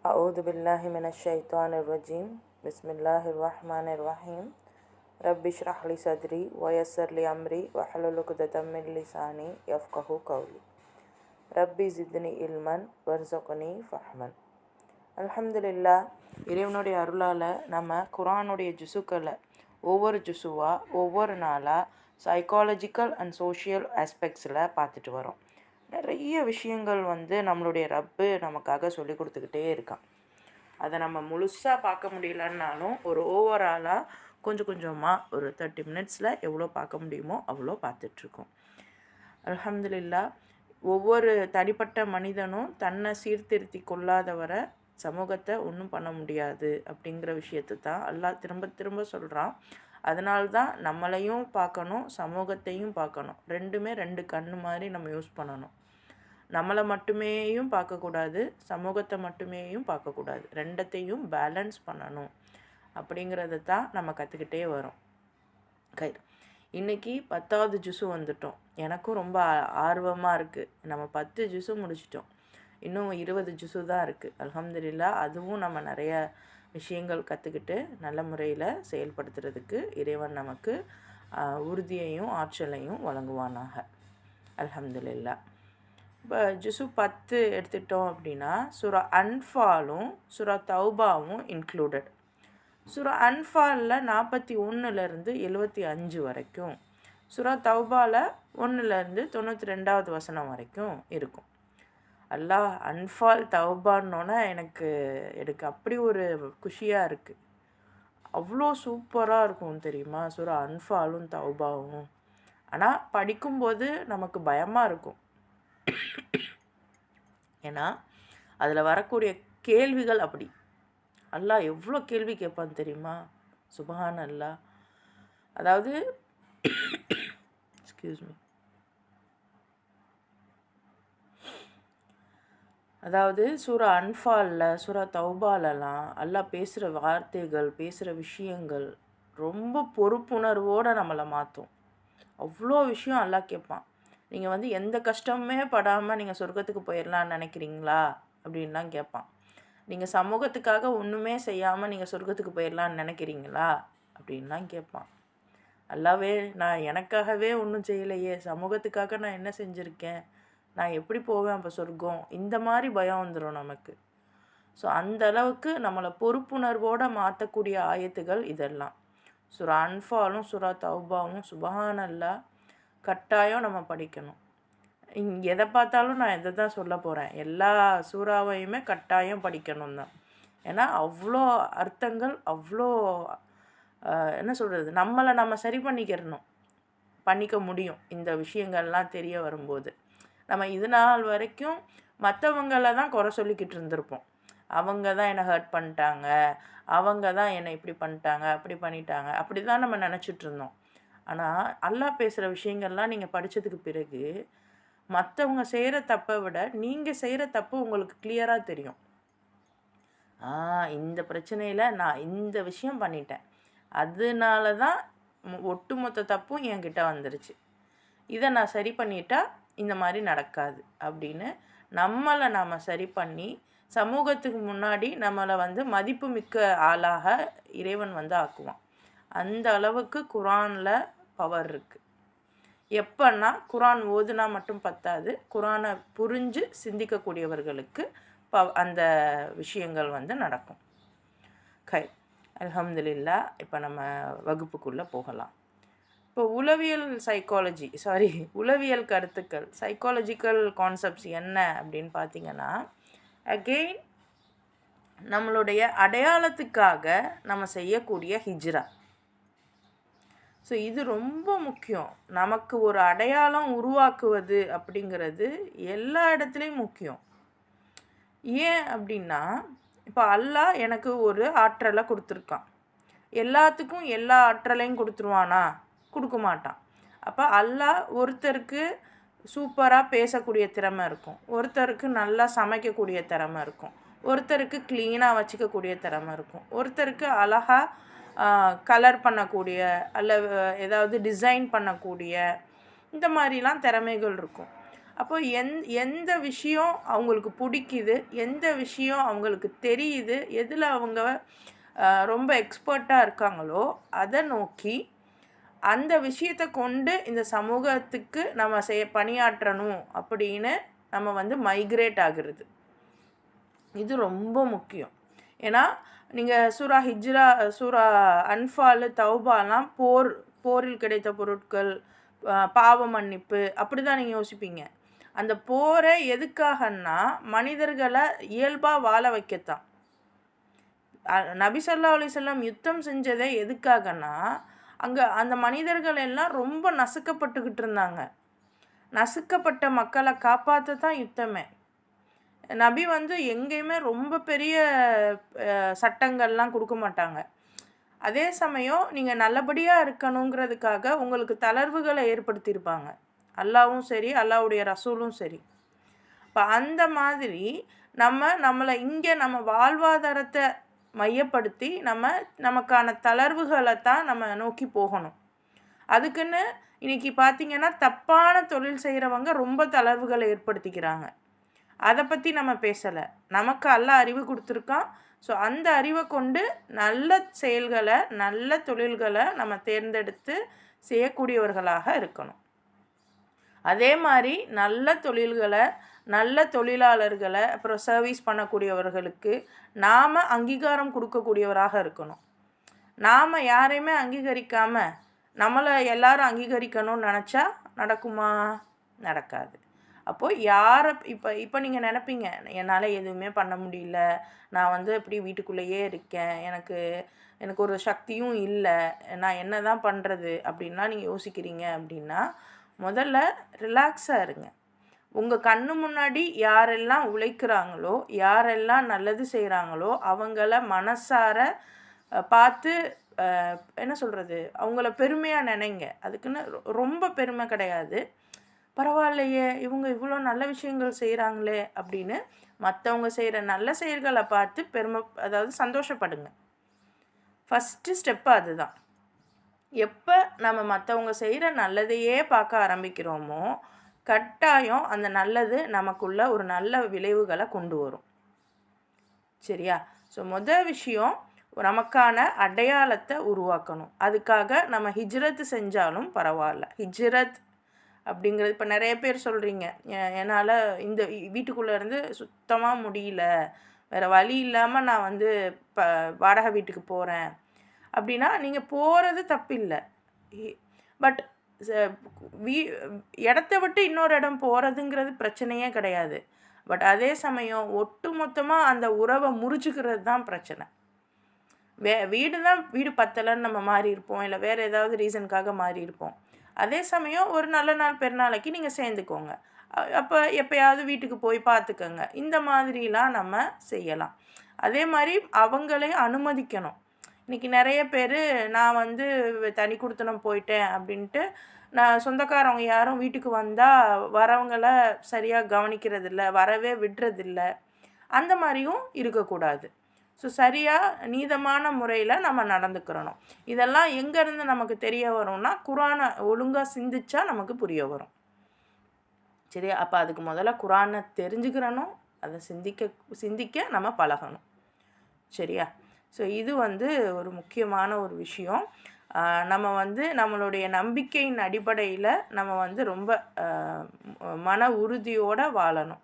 أعوذ بالله من الشيطان الرجيم بسم الله الرحمن الرحيم رب اشرح لي صدري ويسر لي أمري واحلل عقدة من لساني يفقهوا قولي ربي زدني علما وارزقني فهما. அல்ஹம்துலில்லாஹ், இறைவனுடைய அருளால் நம்ம குரானுடைய ஜுசுக்களை ஒவ்வொரு ஜுசுவாக ஒவ்வொரு நாளாக சைக்காலஜிக்கல் அண்ட் சோஷியல் ஆஸ்பெக்ட்ஸில் பார்த்துட்டு வரோம். நிறைய விஷயங்கள் நம்மளுடைய ரப்பு நமக்காக சொல்லி கொடுத்துக்கிட்டே இருக்கான். அதை நம்ம முழுசாக பார்க்க முடியலன்னாலும் ஒரு ஓவராலாக கொஞ்சம் கொஞ்சமாக ஒரு 30 மினிட்ஸில் எவ்வளோ பார்க்க முடியுமோ அவ்வளோ பார்த்துட்ருக்கோம். அல்ஹம்துலில்லாஹ், ஒவ்வொரு தனிப்பட்ட மனிதனும் தன்னை சீர்திருத்தி கொள்ளாதவரை சமூகத்தை ஒன்றும் பண்ண முடியாது அப்படிங்கிற விஷயத்தை தான் அல்லாஹ் திரும்ப திரும்ப சொல்கிறான். அதனால்தான் நம்மளையும் பார்க்கணும், சமூகத்தையும் பார்க்கணும். ரெண்டுமே ரெண்டு கண்ணு மாதிரி நம்ம யூஸ் பண்ணணும். நம்மளை மட்டுமேயும் பார்க்கக்கூடாது, சமூகத்தை மட்டுமேயும் பார்க்கக்கூடாது. ரெண்டத்தையும் பேலன்ஸ் பண்ணணும் அப்படிங்கிறத தான் நம்ம கற்றுக்கிட்டே வரோம். இன்றைக்கி 10வது ஜுஸு வந்துட்டோம். எனக்கும் ரொம்ப ஆர்வமாக இருக்குது. நம்ம 10 ஜுஸு முடிச்சிட்டோம். இன்னும் 20 ஜுஸு தான் இருக்குது. அல்ஹம்துலில்லாஹ், அதுவும் நம்ம நிறைய விஷயங்கள் கற்றுக்கிட்டு நல்ல முறையில் செயல்படுத்துறதுக்கு இறைவன் நமக்கு உறுதியையும் ஆற்றலையும் வழங்குவானாக. அல்ஹம்துலில்லாஹ். இப்போ ஜுஸு 10 எடுத்துட்டோம் அப்படின்னா சூரா அன்ஃபாலும் சூரா தௌபாவும் இன்க்ளூடட். சூரா அன்ஃபாலில் 41லேருந்து 75 வரைக்கும், சூரா தௌபாவில் 1லேருந்து 92வது வசனம் வரைக்கும் இருக்கும். அல்லாஹ் அன்ஃபால் தௌபான்னோன்னா எனக்கு அப்படி ஒரு குஷியாக இருக்குது. அவ்வளோ சூப்பராக இருக்கும் தெரியுமா சூரா அன்ஃபாலும் தௌபாவும். ஆனால் படிக்கும்போது நமக்கு பயமாக இருக்கும். ஏன்னா அதில் வரக்கூடிய கேள்விகள் அப்படி. அல்லாஹ் எவ்வளோ கேள்வி கேட்பான்னு தெரியுமா? சுபஹான் அல்லாஹ். அதாவது எக்ஸ்கியூஸ் மீ, அதாவது சூரா அன்ஃபாலில் சூரா தௌபாலெலாம் அல்லாஹ் பேசுகிற வார்த்தைகள், பேசுகிற விஷயங்கள் ரொம்ப பொறுப்புணர்வோடு நம்மளை மாற்றும். அவ்வளோ விஷயம் அல்லாஹ் கேட்பான். நீங்கள் எந்த கஷ்டமுமே படாமல் நீங்கள் சொர்க்கத்துக்கு போயிடலான்னு நினைக்கிறீங்களா அப்படின்லாம் கேட்பான். நீங்கள் சமூகத்துக்காக ஒன்றுமே செய்யாமல் நீங்கள் சொர்க்கத்துக்கு போயிடலான்னு நினைக்கிறீங்களா அப்படின்லாம் கேட்பான். அல்லாவே, நான் எனக்காகவே ஒன்றும் செய்யலையே, சமூகத்துக்காக நான் என்ன செஞ்சுருக்கேன், நான் எப்படி போவேன் அப்போ சொர்க்கம்? இந்த மாதிரி பயம் வந்துடும் நமக்கு. ஸோ அந்த அளவுக்கு நம்மளை பொறுப்புணர்வோடு மாற்றக்கூடிய ஆயத்துகள் இதெல்லாம். சூரா அன்ஃபாலும் சூரா தௌபாவும் சுபஹான் அல்லாஹ் கட்டாயம் நம்ம படிக்கணும். எதை பார்த்தாலும் நான் எதை தான் சொல்ல போகிறேன், எல்லா சூறாவையுமே கட்டாயம் படிக்கணும் தான். ஏன்னா அவ்வளோ அர்த்தங்கள், அவ்வளோ என்ன சொல்கிறது, நம்மளை நம்ம சரி பண்ணிக்க முடியும் இந்த விஷயங்கள்லாம் தெரிய வரும்போது. நம்ம இது நாள் வரைக்கும் மற்றவங்கள தான் குறை சொல்லிக்கிட்டு இருந்திருப்போம். அவங்க தான் என்னை ஹர்ட் பண்ணிட்டாங்க, அவங்க தான் என்னை இப்படி பண்ணிட்டாங்க, அப்படி பண்ணிட்டாங்க, அப்படி தான் நம்ம நினச்சிட்டு இருந்தோம். ஆனால் அல்லாஹ் பேசுகிற விஷயங்கள்லாம் நீங்கள் படித்ததுக்கு பிறகு மற்றவங்க செய்கிற தப்பை விட நீங்கள் செய்கிற தப்பு உங்களுக்கு கிளியராக தெரியும். இந்த பிரச்சனையில் நான் இந்த விஷயம் பண்ணிட்டேன், அதனால தான் ஒட்டுமொத்த தப்பும் என்கிட்ட வந்துருச்சு, இதை நான் சரி பண்ணிட்டா இந்த மாதிரி நடக்காது அப்படின்னு நம்மளை நாம் சரி பண்ணி சமூகத்துக்கு முன்னாடி நம்மளை மதிப்பு மிக்க ஆளாக இறைவன் ஆக்குவான். அந்த அளவுக்கு குரானில் பவர் இருக்குது. எப்பன்னா குரான் ஓதுனா மட்டும் பத்தாது, குரானை புரிஞ்சு சிந்திக்கக்கூடியவர்களுக்கு அந்த விஷயங்கள் நடக்கும். அல்ஹம்துலில்லாஹ். இப்போ நம்ம வகுப்புக்குள்ளே போகலாம். இப்போ உளவியல் கருத்துக்கள், சைக்காலஜிக்கல் கான்செப்ட்ஸ் என்ன அப்படின்னு பார்த்தீங்கன்னா, அகெயின் நம்மளுடைய அடையாளத்துக்காக நம்ம செய்யக்கூடிய ஹிஜ்ரா. ஸோ இது ரொம்ப முக்கியம். நமக்கு ஒரு அடையாளம் உருவாக்குவது அப்படிங்கிறது எல்லா இடத்துலையும் முக்கியம். ஏன் அப்படின்னா, இப்போ அல்லாஹ் எனக்கு ஒரு ஆற்றலை கொடுத்துருக்கான். எல்லாத்துக்கும் எல்லா ஆற்றலையும் கொடுத்துருவானா? கொடுக்க மாட்டான். அப்போ அல்லாஹ் ஒருத்தருக்கு சூப்பராக பேசக்கூடிய திறமை இருக்கும், ஒருத்தருக்கு நல்லா சமைக்கக்கூடிய திறமை இருக்கும், ஒருத்தருக்கு க்ளீனாக வச்சுக்கக்கூடிய திறமை இருக்கும், ஒருத்தருக்கு அழகாக கலர் பண்ணக்கூடிய அல்ல ஏதாவது டிசைன் பண்ணக்கூடிய இந்த மாதிரிலாம் திறமைகள் இருக்கும். அப்போ எந்த விஷயம் அவங்களுக்கு பிடிக்குது, எந்த விஷயம் அவங்களுக்கு தெரியுது, எதில் அவங்க ரொம்ப எக்ஸ்பர்ட்டாக இருக்காங்களோ அதை நோக்கி அந்த விஷயத்தை கொண்டு இந்த சமூகத்துக்கு நம்ம பணியாற்றணும் அப்படின்னு நம்ம மைக்ரேட் ஆகிறது. இது ரொம்ப முக்கியம். ஏன்னா நீங்கள் சூரா அன்ஃபால், தௌபாலாம் போரில் கிடைத்த பொருட்கள், பாவ மன்னிப்பு அப்படி தான் நீங்கள் யோசிப்பீங்க. அந்த போரை எதுக்காகன்னா மனிதர்களை இயல்பாக வாழ வைக்கத்தான். நபி ஸல்லல்லாஹு அலைஹி வஸல்லம் யுத்தம் செஞ்சதை எதுக்காகன்னா அங்கே அந்த மனிதர்கள் எல்லாம் ரொம்ப நசுக்கப்பட்டுக்கிட்டு இருந்தாங்க. நசுக்கப்பட்ட மக்களை காப்பாற்ற தான் யுத்தமே. நபி எங்கேயுமே ரொம்ப பெரிய சட்டங்கள்லாம் கொடுக்க மாட்டாங்க. அதே சமயம் நீங்கள் நல்லபடியாக இருக்கணுங்கிறதுக்காக உங்களுக்கு தளர்வுகளை ஏற்படுத்தியிருப்பாங்க. அல்லாவும் சரி, அல்லாவுடைய ரசூலும் சரி. இப்போ அந்த மாதிரி நம்மளை இங்கே நம்ம வாழ்வாதாரத்தை மையப்படுத்தி நமக்கான தளர்வுகளை தான் நம்ம நோக்கி போகணும். அதுக்குன்னு இன்றைக்கி பார்த்திங்கன்னா தப்பான தொழில் செய்கிறவங்க ரொம்ப தளர்வுகளை ஏற்படுத்திக்கிறாங்க. அதை பற்றி நம்ம பேசலை. நமக்கு அல்லாஹ் அறிவு கொடுத்துருக்கான். ஸோ அந்த அறிவை கொண்டு நல்ல செயல்களை, நல்ல தொழில்களை நம்ம தேர்ந்தெடுத்து செய்யக்கூடியவர்களாக இருக்கணும். அதே மாதிரி நல்ல தொழில்களை, நல்ல தொழிலாளர்களை, அப்புறம் சர்வீஸ் பண்ணக்கூடியவர்களுக்கு நாம் அங்கீகாரம் கொடுக்கக்கூடியவராக இருக்கணும். நாம் யாரையுமே அங்கீகரிக்காமல் நம்மளை எல்லாரும் அங்கீகரிக்கணும்னு நினச்சா நடக்குமா? நடக்காது. அப்போது இப்போ நீங்கள் நினைப்பீங்க, என்னால் எதுவுமே பண்ண முடியல, நான் இப்படி வீட்டுக்குள்ளேயே இருக்கேன், எனக்கு ஒரு சக்தியும் இல்லை, நான் என்ன தான் பண்ணுறது அப்படின்லாம் நீங்கள் யோசிக்கிறீங்க. அப்படின்னா முதல்ல ரிலாக்ஸாக இருங்க. உங்கள் கண்ணு முன்னாடி யாரெல்லாம் உழைக்கிறாங்களோ, யாரெல்லாம் நல்லது செய்கிறாங்களோ அவங்கள மனசார பார்த்து என்ன சொல்கிறது, அவங்கள பெருமையாக நினைங்க. அதுக்குன்னு ரொம்ப பெருமை கிடையாது, பரவாயில்லையே இவங்க இவ்வளோ நல்ல விஷயங்கள் செய்கிறாங்களே அப்படின்னு மற்றவங்க செய்கிற நல்ல செயல்களை பார்த்து அதாவது சந்தோஷப்படுங்க. ஃபஸ்ட்டு ஸ்டெப்பு அதுதான். எப்போ நம்ம மற்றவங்க செய்கிற நல்லதையே பார்க்க ஆரம்பிக்கிறோமோ கட்டாயம் அந்த நல்லது நமக்குள்ள ஒரு நல்ல விளைவுகளை கொண்டு வரும். சரியா? ஸோ விஷயம் நமக்கான அடையாளத்தை உருவாக்கணும். அதுக்காக நம்ம ஹிஜ்ரத் செஞ்சாலும் பரவாயில்ல. ஹிஜ்ரத் அப்படிங்கிறது இப்போ நிறைய பேர் சொல்கிறீங்க, என்னால் இந்த வீட்டுக்குள்ளே இருந்து சுத்தமாக முடியல, வேறு வழி இல்லாமல் நான் வாடகை வீட்டுக்கு போகிறேன் அப்படின்னா நீங்கள் போகிறது தப்பில்லை. பட் இடத்த விட்டு இன்னொரு இடம் போகிறதுங்கிறது பிரச்சனையே கிடையாது. பட் அதே சமயம் ஒட்டு மொத்தமாக அந்த உறவை முறிச்சுக்கிறது தான் பிரச்சனை. வீடு பத்தலைன்னு நம்ம மாறி இருப்போம், இல்லை வேறு ஏதாவது ரீசனுக்காக மாறி இருப்போம். அதே சமயம் ஒரு நல்ல நாள் பெருநாளைக்கு நீங்கள் சேர்ந்துக்கோங்க, அப்போ எப்போயாவது வீட்டுக்கு போய் பார்த்துக்கோங்க. இந்த மாதிரிலாம் நம்ம செய்யலாம். அதே மாதிரி அவங்களையும் அனுமதிக்கணும். இன்றைக்கி நிறைய பேர் நான் தனி கொடுத்தனம் போயிட்டேன் அப்படின்ட்டு நான் சொந்தக்காரவங்க யாரும் வீட்டுக்கு வந்தால் வரவங்கள சரியாக கவனிக்கிறதில்ல, வரவே விடுறதில்ல. அந்த மாதிரியும் இருக்கக்கூடாது. ஸோ சரியாக நீதமான முறையில் நம்ம நடந்துக்கிறணும். இதெல்லாம் எங்கேருந்து நமக்கு தெரிய வரும்னா குரானை ஒழுங்காக சிந்திச்சா நமக்கு புரிய வரும். சரியா? அப்போ அதுக்கு முதல்ல குரானை தெரிஞ்சுக்கிறணும், அதை சிந்திக்க நம்ம பழகணும். சரியா? ஸோ இது ஒரு முக்கியமான ஒரு விஷயம். நம்ம நம்மளுடைய நம்பிக்கையின் அடிப்படையில் நம்ம ரொம்ப மன உறுதியோடு வாழணும்.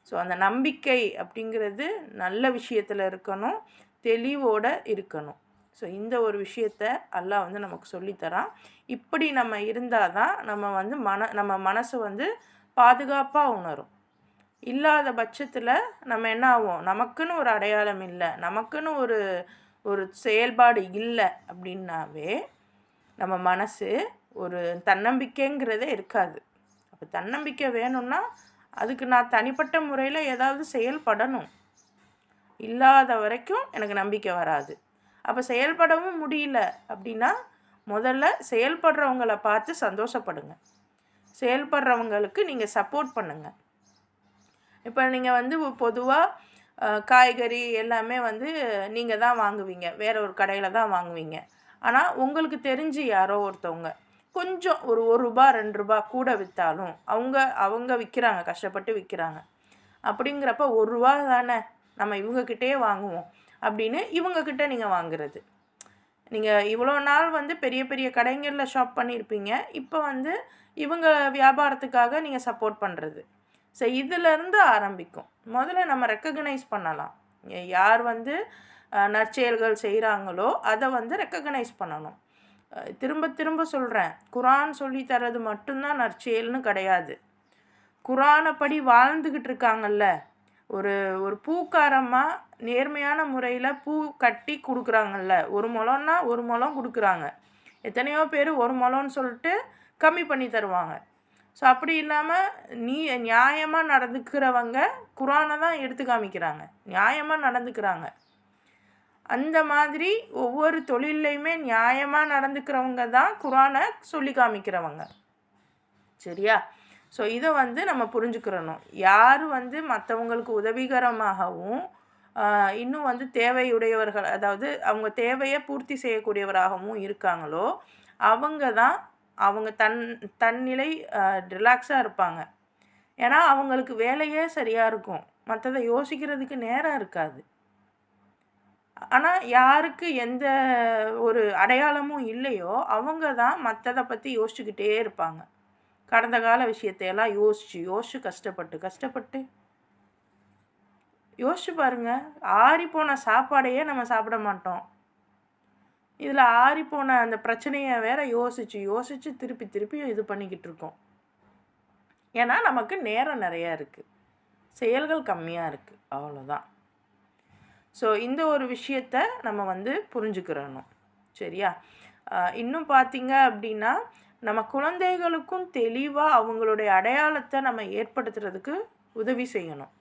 ஸோ அந்த நம்பிக்கை அப்படிங்கிறது நல்ல விஷயத்தில் இருக்கணும், தெளிவோடு இருக்கணும். ஸோ இந்த ஒரு விஷயத்தை அல்லாஹ் நமக்கு சொல்லித்தரான். இப்படி நம்ம இருந்தால் தான் நம்ம மனசு பாதுகாப்பாக உணரும். இல்லாத பட்சத்தில் நம்ம என்ன ஆகும், நமக்குன்னு ஒரு அடையாளம் இல்லை, நமக்குன்னு ஒரு செயல்பாடு இல்லை அப்படின்னாவே நம்ம மனசு ஒரு தன்னம்பிக்கைங்கிறதே இருக்காது. அப்போ தன்னம்பிக்கை வேணும்னா அதுக்கு நான் தனிப்பட்ட முறையில் ஏதாவது செயல்படணும். இல்லாத வரைக்கும் எனக்கு நம்பிக்கை வராது. அப்போ செயல்படவும் முடியல அப்படின்னா முதல்ல செயல்படுறவங்களை பார்த்து சந்தோஷப்படுங்க, செயல்படுறவங்களுக்கு நீங்கள் சப்போர்ட் பண்ணுங்கள். இப்போ நீங்கள் பொதுவாக காய்கறி எல்லாமே நீங்கள் தான் வாங்குவீங்க, வேறு ஒரு கடையில் தான் வாங்குவீங்க. ஆனால் உங்களுக்கு தெரிஞ்சு யாரோ ஒருத்தவங்க கொஞ்சம் ஒரு ரூபா 2 ரூபா கூட விற்றாலும் அவங்க விற்கிறாங்க, கஷ்டப்பட்டு விற்கிறாங்க. அப்படிங்கிறப்ப ரூபா தானே, நம்ம இவங்கக்கிட்டே வாங்குவோம் அப்படின்னு இவங்கக்கிட்ட நீங்கள் வாங்குறது. நீங்கள் இவ்வளோ நாள் வந்து பெரிய பெரிய கடைகளில் ஷாப் பண்ணியிருப்பீங்க, இப்போ வந்து இவங்க வியாபாரத்துக்காக நீங்கள் சப்போர்ட் பண்ணுறது. ஸோ இதிலேருந்து ஆரம்பிக்கும். முதல்ல நம்ம ரெக்கக்னைஸ் பண்ணலாம். யார் வந்து நற்செயல்கள் செய்கிறாங்களோ அதை வந்து ரெக்கக்னைஸ் பண்ணணும். திரும்ப திரும்ப சொல்கிறேன், குரான் சொல்லி தரது மட்டும்தான் நற்செயல்னு கிடையாது. குரானைப்படி வாழ்ந்துக்கிட்டு இருக்காங்கல்ல, ஒரு ஒரு பூக்காரமாக நேர்மையான முறையில் பூ கட்டி கொடுக்குறாங்கல்ல, 1 முழம்னா 1 முழம் கொடுக்குறாங்க. எத்தனையோ பேர் 1 முழம்னு சொல்லிட்டு கம்மி பண்ணி தருவாங்க. ஸோ அப்படி இல்லாமல் நியாயமாக நடந்துக்கிறவங்க குரானை தான் எடுத்து காமிக்கிறாங்க, நியாயமாக நடந்துக்கிறாங்க. அந்த மாதிரி ஒவ்வொரு தொழிலையுமே நியாயமாக நடந்துக்கிறவங்க தான் குரானை சொல்லி காமிக்கிறவங்க. சரியா? ஸோ இதை வந்து நம்ம புரிஞ்சுக்கிறணும். யார் வந்து மற்றவங்களுக்கு உதவிகரமாகவும் இன்னும் வந்து தேவையுடையவர்கள், அதாவது அவங்க தேவையை பூர்த்தி செய்யக்கூடியவராகவும் இருக்காங்களோ அவங்க தன்னிலை ரிலாக்ஸாக இருப்பாங்க. ஏன்னா அவங்களுக்கு வேலையே சரியாக இருக்கும், மற்றதை யோசிக்கிறதுக்கு நேரம் இருக்காது. ஆனால் யாருக்கு எந்த ஒரு அடையாளமும் இல்லையோ அவங்க தான் மற்றதை பற்றி யோசிச்சுக்கிட்டே இருப்பாங்க. கடந்த கால விஷயத்தையெல்லாம் யோசிச்சு கஷ்டப்பட்டு யோசிச்சு பாருங்க. ஆறிப்போன சாப்பாடையே நம்ம சாப்பிட மாட்டோம். இதில் ஆறிப்போன அந்த பிரச்சனையை வேற யோசிச்சு திருப்பி இது பண்ணிக்கிட்டு இருக்கோம். ஏன்னா நமக்கு நேரம் நிறையா இருக்குது, செயல்கள் கம்மியாக இருக்குது, அவ்வளோதான். ஸோ இந்த ஒரு விஷயத்தை நம்ம வந்து புரிஞ்சுக்கிறணும். சரியா? இன்னும் பார்த்தீங்க அப்படின்னா நம்ம குழந்தைகளுக்கும் தெளிவாக அவங்களுடைய அடையாளத்தை நம்ம ஏற்படுத்துறதுக்கு உதவி செய்யணும்.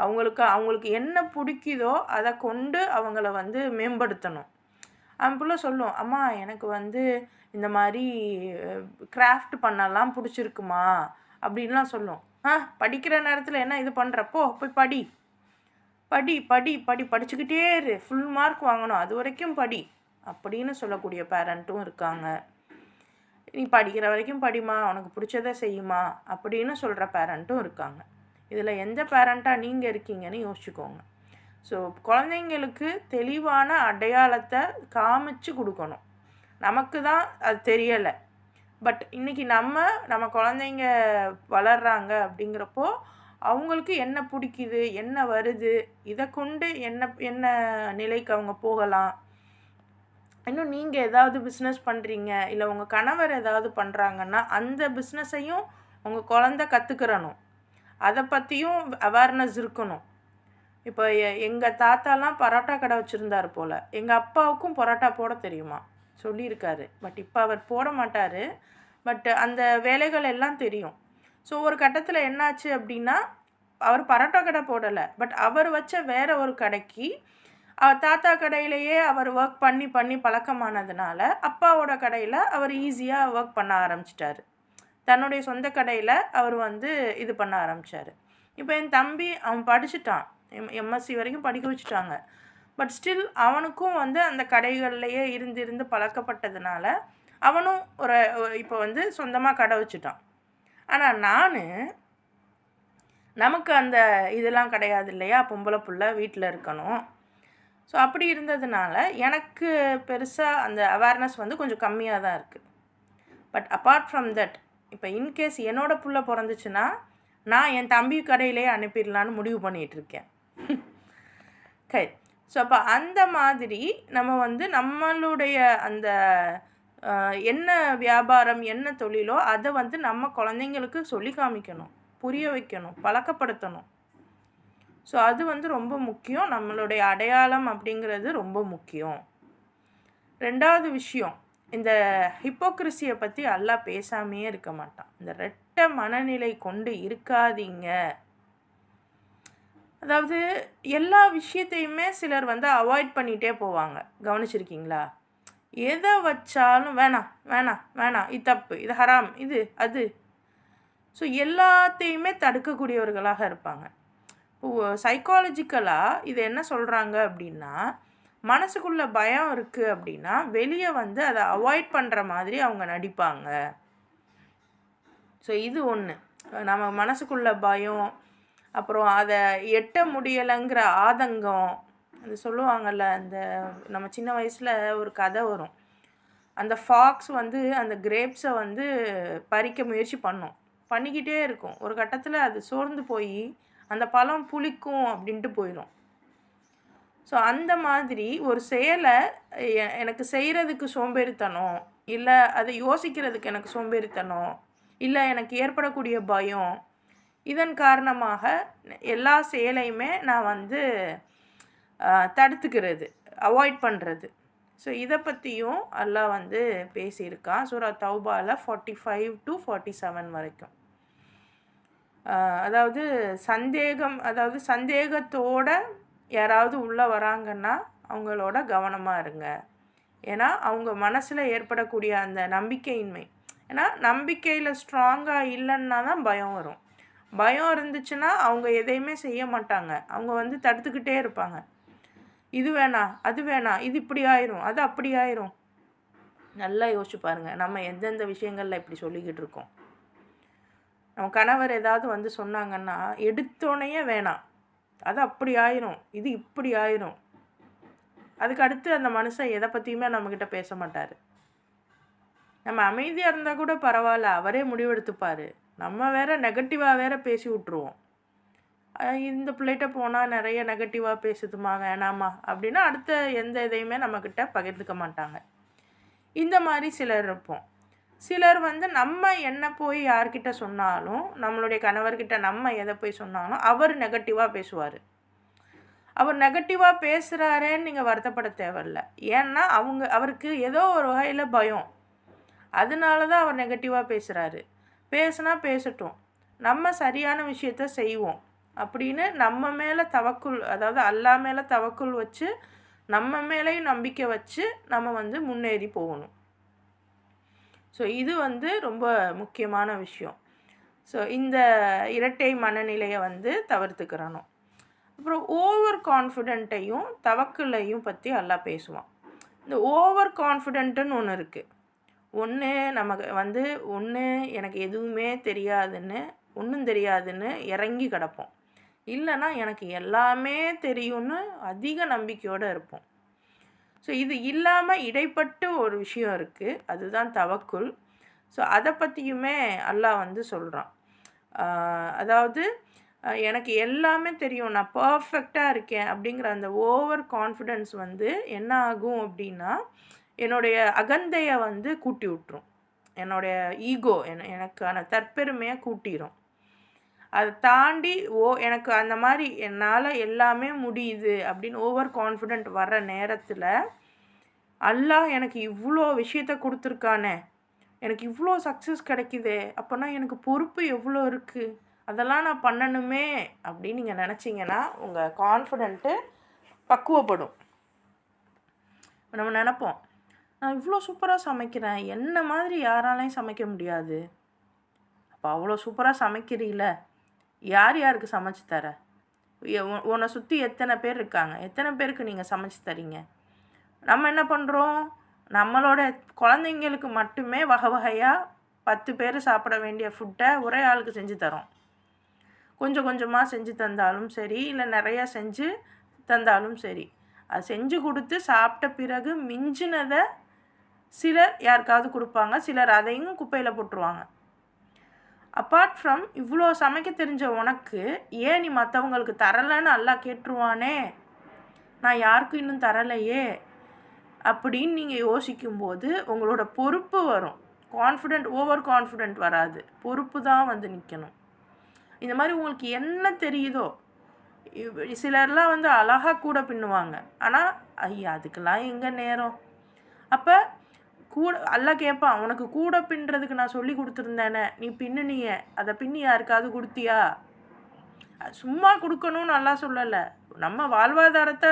அவங்களுக்கு என்ன பிடிக்குதோ அதை கொண்டு அவங்கள வந்து மேம்படுத்தணும். புள்ள சொல்லும், அம்மா எனக்கு வந்து இந்த மாதிரி கிராஃப்ட் பண்ணலாம் பிடிச்சிருக்குமா அப்படின்லாம் சொல்லும். படிக்கிற நேரத்தில் என்ன இது பண்ணுறப்போ போய் படிச்சுக்கிட்டே இரு, ஃபுல் மார்க் வாங்கணும், அது வரைக்கும் படி அப்படின்னு சொல்லக்கூடிய பேரண்ட்டும் இருக்காங்க. நீ படிக்கிற வரைக்கும் படிமா, உனக்கு பிடிச்சதை செய்யுமா அப்படின்னு சொல்கிற பேரண்ட்டும் இருக்காங்க. இதில் எந்த பேரண்ட்டாக நீங்கள் இருக்கீங்கன்னு யோசிச்சுக்கோங்க. ஸோ குழந்தைங்களுக்கு தெளிவான அடையாளத்தை காமிச்சு கொடுக்கணும். நமக்கு தான் அது தெரியலை, பட் இன்றைக்கி நம்ம குழந்தைங்க வளர்கிறாங்க அப்படிங்கிறப்போ அவங்களுக்கு என்ன பிடிக்குது, என்ன வருது, இதை கொண்டு என்ன நிலைக்கு அவங்க போகலாம். இன்னும் நீங்கள் ஏதாவது பிஸ்னஸ் பண்ணுறீங்க, இல்லை உங்கள் கணவர் ஏதாவது பண்ணுறாங்கன்னா அந்த பிஸ்னஸையும் உங்கள் குழந்தை கற்றுக்கிறணும், அதை பற்றியும் அவேர்னஸ் இருக்கணும். இப்போ எங்கள் தாத்தாலாம் பரோட்டா கடை வச்சுருந்தார் போல், எங்கள் அப்பாவுக்கும் பரோட்டா போட தெரியுமா சொல்லியிருக்காரு. பட் இப்போ அவர் போட மாட்டார், பட் அந்த வேலைகள் எல்லாம் தெரியும். ஸோ ஒரு கட்டத்தில் என்னாச்சு அப்படின்னா அவர் பரோட்டா கடை போடலை, பட் அவர் வச்ச வேற ஒரு கடைக்கு தாத்தா கடையிலேயே அவர் ஒர்க் பண்ணி பழக்கமானதுனால அப்பாவோட கடையில் அவர் ஈஸியாக ஒர்க் பண்ண ஆரம்பிச்சிட்டாரு. தன்னுடைய சொந்த கடையில் அவர் வந்து இது பண்ண ஆரம்பித்தார். இப்போ என் தம்பி அவன் படிச்சுட்டான், எம்எஸ்சி வரைக்கும் படிக்க வச்சுட்டாங்க. பட் ஸ்டில் அவனுக்கும் வந்து அந்த கடைகள்லையே இருந்து பழக்கப்பட்டதுனால அவனும் இப்போ வந்து சொந்தமாக கடை வச்சுட்டான். ஆனால் நமக்கு அந்த இதெல்லாம் கிடையாது இல்லையா, பொம்பளை புள்ள வீட்டில் இருக்கணும். ஸோ அப்படி இருந்ததுனால எனக்கு பெருசாக அந்த அவேர்னஸ் வந்து கொஞ்சம் கம்மியாக தான் இருக்குது. பட் அப்பார்ட் ஃப்ரம் தட், இப்போ இன்கேஸ் என்னோடய புள்ள பிறந்துச்சுன்னா நான் என் தம்பி கடையிலே அனுப்பிடலான்னு முடிவு பண்ணிகிட்ருக்கேன். ஓகே. ஸோ அப்போ அந்த மாதிரி நம்ம வந்து நம்மளுடைய அந்த என்ன வியாபாரம் என்ன தொழிலோ அதை வந்து நம்ம குழந்தைங்களுக்கு சொல்லி காமிக்கணும், புரிய வைக்கணும், பழக்கப்படுத்தணும். ஸோ அது வந்து ரொம்ப முக்கியம். நம்மளுடைய அடையாளம் அப்படிங்கிறது ரொம்ப முக்கியம். 2வது விஷயம், இந்த ஹிப்போக்ரிசியை பற்றி அல்லாஹ் பேசாமையே இருக்க மாட்டான். இந்த ரெட்டை மனநிலை கொண்டு இருக்காதீங்க. அதாவது எல்லா விஷயத்தையுமே சிலர் வந்து அவாய்ட் பண்ணிகிட்டே போவாங்க, கவனிச்சிருக்கீங்களா? எதை வச்சாலும் வேணாம், இது தப்பு, இது ஹராம், இது அது. ஸோ எல்லாத்தையுமே தடுக்கக்கூடியவர்களாக இருப்பாங்க. சைக்காலஜிக்கலாக இது என்ன சொல்கிறாங்க அப்படின்னா, மனசுக்குள்ளே பயம் இருக்குது அப்படின்னா வெளியே வந்து அதை அவாய்ட் பண்ணுற மாதிரி அவங்க நடிப்பாங்க. ஸோ இது ஒன்று. நம்ம மனசுக்குள்ள பயம், அப்புறம் அதை எட்ட முடியலைங்கிற ஆதங்கம். அது சொல்லுவாங்கள்ல, அந்த நம்ம சின்ன வயசில் ஒரு கதை வரும். அந்த ஃபாக்ஸ் வந்து அந்த கிரேப்ஸை வந்து பறிக்க முயற்சி பண்ணிக்கிட்டே இருக்கும். ஒரு கட்டத்தில் அது சோர்ந்து போய் அந்த பழம் புளிக்கும் அப்படின்ட்டு போயிடும். ஸோ அந்த மாதிரி ஒரு செயலை எனக்கு செய்கிறதுக்கு சோம்பேறித்தனம், இல்லை அதை யோசிக்கிறதுக்கு எனக்கு சோம்பேறித்தனம், இல்லை எனக்கு ஏற்படக்கூடிய பயம், இதன் காரணமாக எல்லா செயலையுமே நான் வந்து தடுத்துக்கிறது, அவாய்ட் பண்ணுறது. ஸோ இதை பற்றியும் அல்லாஹ் வந்து பேசியிருக்கான் சூரா தௌபாவில் 45 to 47 வரைக்கும். அதாவது சந்தேகத்தோட யாராவது உள்ளே வராங்கன்னா அவங்களோட கவனமாக இருங்க. ஏன்னா அவங்க மனசில் ஏற்படக்கூடிய அந்த நம்பிக்கையின்மை, ஏன்னா நம்பிக்கையில் ஸ்ட்ராங்காக இல்லைன்னா தான் பயம் வரும். பயம் இருந்துச்சுன்னா அவங்க எதையுமே செய்ய மாட்டாங்க, அவங்க வந்து தடுத்துக்கிட்டே இருப்பாங்க. இது வேணாம், அது வேணாம், இது இப்படி ஆயிரும், அது அப்படி ஆயிரும். நல்லா யோசிச்சு பாருங்கள், நம்ம எந்தெந்த விஷயங்களில் இப்படி சொல்லிக்கிட்டு இருக்கோம். நம்ம கணவர் ஏதாவது வந்து சொன்னாங்கன்னா எடுத்தோடனே வேணாம், அது அப்படி ஆயிரும், இது இப்படி ஆயிரும். அதுக்கு அடுத்து அந்த மனுஷன் எதை பற்றியுமே நம்மக்கிட்ட பேச மாட்டார். நம்ம அமைதியாக இருந்தால் கூட பரவாயில்ல, அவரே முடிவெடுத்துப்பார். நம்ம வேறு நெகட்டிவாக வேறு பேசி விட்ருவோம். இந்த பிள்ளைகிட்ட போனால் நிறைய நெகட்டிவாக பேசுதுமா, வேணாமா அப்படின்னா அடுத்த எந்த இதையுமே நம்மக்கிட்ட பகிர்ந்துக்க மாட்டாங்க. இந்த மாதிரி சிலர் இருப்போம். சிலர் வந்து நம்ம என்ன போய் யார்கிட்ட சொன்னாலும், நம்மளுடைய கணவர்கிட்ட நம்ம எதை போய் சொன்னாலும் அவர் நெகட்டிவாக பேசுவார். அவர் நெகட்டிவாக பேசுகிறாரேன்னு நீங்கள் வருத்தப்பட தேவையில்ல. ஏன்னா அவருக்கு ஏதோ ஒரு வகையில் பயம், அதனால தான் அவர் நெகட்டிவாக பேசுகிறாரு. பேசுனா பேசட்டும், நம்ம சரியான விஷயத்த செய்வோம் அப்படின்னு நம்ம மேலே தவக்குள், அதாவது அல்லாஹ் மேலே தவக்குள் வச்சு நம்ம மேலேயும் நம்பிக்கை வச்சு நம்ம வந்து முன்னேறி போகணும். ஸோ இது வந்து ரொம்ப முக்கியமான விஷயம். ஸோ இந்த இரட்டை மனநிலையை வந்து தவிர்த்துக்கிறணும். அப்புறம் ஓவர் கான்ஃபிடென்ட்டையும் தவக்குலையும் பற்றி எல்லாம் பேசுவான். இந்த ஓவர் கான்ஃபிடென்ட்டுன்னு ஒன்று இருக்குது. ஒன்று எனக்கு எதுவுமே தெரியாதுன்னு, ஒன்றும் தெரியாதுன்னு இறங்கி கிடப்போம். இல்லைன்னா எனக்கு எல்லாமே தெரியும்னு அதிக நம்பிக்கையோடு இருப்போம். ஸோ இது இல்லாமல் இடைப்பட்டு ஒரு விஷயம் இருக்குது, அதுதான் தவக்குல். ஸோ அதை பற்றியுமே அல்லாஹ் வந்து சொல்கிறான். அதாவது எனக்கு எல்லாமே தெரியும், நான் பர்ஃபெக்டாக இருக்கேன் அப்படிங்கிற அந்த ஓவர் கான்ஃபிடென்ஸ் வந்து என்ன ஆகும் அப்படின்னா என்னுடைய அகந்தையை வந்து கூட்டி விட்டுரும். என்னுடைய ஈகோ, எனக்கான தற்பெருமையை கூட்டிடும். அதை தாண்டி எனக்கு அந்த மாதிரி என்னால் எல்லாமே முடியுது அப்படின்னு ஓவர் கான்ஃபிடென்ட் வர்ற நேரத்தில் அல்லாஹ் எனக்கு இவ்வளோ விஷயத்த கொடுத்துருக்கானே, எனக்கு இவ்வளோ சக்ஸஸ் கிடைக்குதே, அப்போனா எனக்கு பொறுப்பு எவ்வளோ இருக்குது, அதெல்லாம் நான் பண்ணணுமே அப்படின்னு நீங்கள் நினச்சிங்கன்னா உங்கள் கான்ஃபிடென்ட்டு பக்குவப்படும். நம்ம நினப்போம், நான் இவ்வளோ சூப்பராக சமைக்கிறேன், என்ன மாதிரி யாராலையும் சமைக்க முடியாது. அப்போ அவ்வளோ சூப்பராக சமைக்கிறீல, யாருக்கு சமைச்சு தர? உன்னை சுற்றி எத்தனை பேர் இருக்காங்க, எத்தனை பேருக்கு நீங்கள் சமைச்சு தரீங்க? நம்ம என்ன பண்ணுறோம், நம்மளோட குழந்தைங்களுக்கு மட்டுமே வகை வகையாக 10 பேர் சாப்பிட வேண்டிய ஃபுட்டை ஒரே ஆளுக்கு செஞ்சு தரோம். கொஞ்சம் கொஞ்சமாக செஞ்சு தந்தாலும் சரி, இல்லை நிறையா செஞ்சு தந்தாலும் சரி, அது செஞ்சு கொடுத்து சாப்பிட்ட பிறகு மிஞ்சினதை சிலர் யாருக்காவது கொடுப்பாங்க, சிலர் அதையும் குப்பையில் போட்டுருவாங்க. அப்பார்ட் ஃப்ரம் இவ்வளோ சமைக்க தெரிஞ்ச உனக்கு ஏன் நீ மற்றவங்களுக்கு தரலைன்னு அல்லாஹ் கேட்டுருவானே, நான் யாருக்கும் இன்னும் தரலையே அப்படின்னு நீங்கள் யோசிக்கும்போது உங்களோட பொறுப்பு வரும். ஓவர் கான்ஃபிடென்ட் வராது, பொறுப்பு தான் வந்து நிற்கணும். இந்த மாதிரி உங்களுக்கு என்ன தெரியுதோ, சிலர்லாம் வந்து அழகாக கூட பின்னுவாங்க, ஆனால் ஐயா அதுக்கெல்லாம் எங்கே நேரம்? அப்போ அல்லாஹ் கேட்பான், உனக்கு கூட பின்னுறதுக்கு நான் சொல்லி கொடுத்துருந்தேனே, நீ பின்னுனிய, அதை பின்னி யாருக்காவது கொடுத்தியா? சும்மா கொடுக்கணும்னு அல்லாஹ் சொல்லலை, நம்ம வாழ்வாதாரத்தை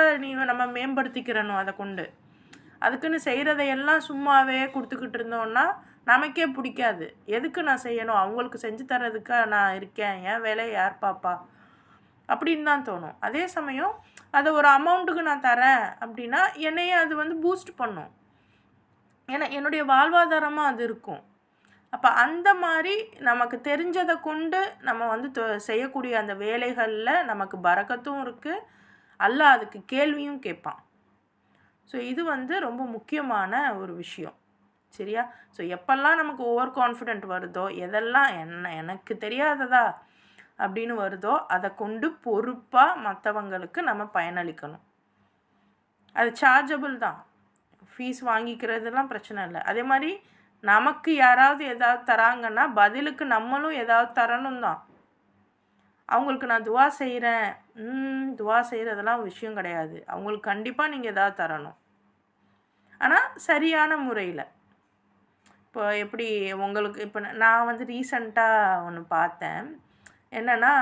நம்ம மேம்படுத்திக்கிறணும். அதை கொண்டு அதுக்குன்னு செய்கிறதையெல்லாம் சும்மாவே கொடுத்துக்கிட்டு இருந்தோன்னா நமக்கே பிடிக்காது. எதுக்கு நான் செய்யணும், அவங்களுக்கு செஞ்சு தர்றதுக்காக நான் இருக்கேன், என் வேலையை யார் பாப்பா அப்படின்னு தான் தோணும். அதே சமயம் அதை ஒரு அமௌண்ட்டுக்கு நான் தரேன் அப்படின்னா என்னையே அது வந்து பூஸ்ட் பண்ணும், ஏன்னா என்னுடைய வாழ்வாதாரமாக அது இருக்கும். அப்போ அந்த மாதிரி நமக்கு தெரிஞ்சதை கொண்டு நம்ம வந்து செய்யக்கூடிய அந்த வேலைகளில் நமக்கு பரக்கத்தும் இருக்குது, அல்லாஹ் அதுக்கு கேள்வியும் கேட்பான். ஸோ இது வந்து ரொம்ப முக்கியமான ஒரு விஷயம். சரியா? ஸோ எப்பெல்லாம் நமக்கு ஓவர் கான்ஃபிடென்ட் வருதோ, எதெல்லாம் எனக்கு தெரியாததா அப்படின்னு வருதோ, அதை கொண்டு பொறுப்பாக மற்றவங்களுக்கு நம்ம பயனளிக்கணும். அது சார்ஜபிள் தான், ஃபீஸ் வாங்கிக்கிறதுலாம் பிரச்சனை இல்லை. அதே மாதிரி நமக்கு யாராவது ஏதாவது தராங்கன்னா பதிலுக்கு நம்மளும் ஏதாவது தரணும் தான். அவங்களுக்கு நான் துவா செய்கிறேன், துவா செய்கிறதெல்லாம் விஷயம் கிடையாது. அவங்களுக்கு கண்டிப்பாக நீங்கள் ஏதாவது தரணும், ஆனால் சரியான முறையில். இப்போ எப்படி உங்களுக்கு இப்போ நான் வந்து ரீசண்டாக ஒன்று பார்த்தேன். என்னென்னா,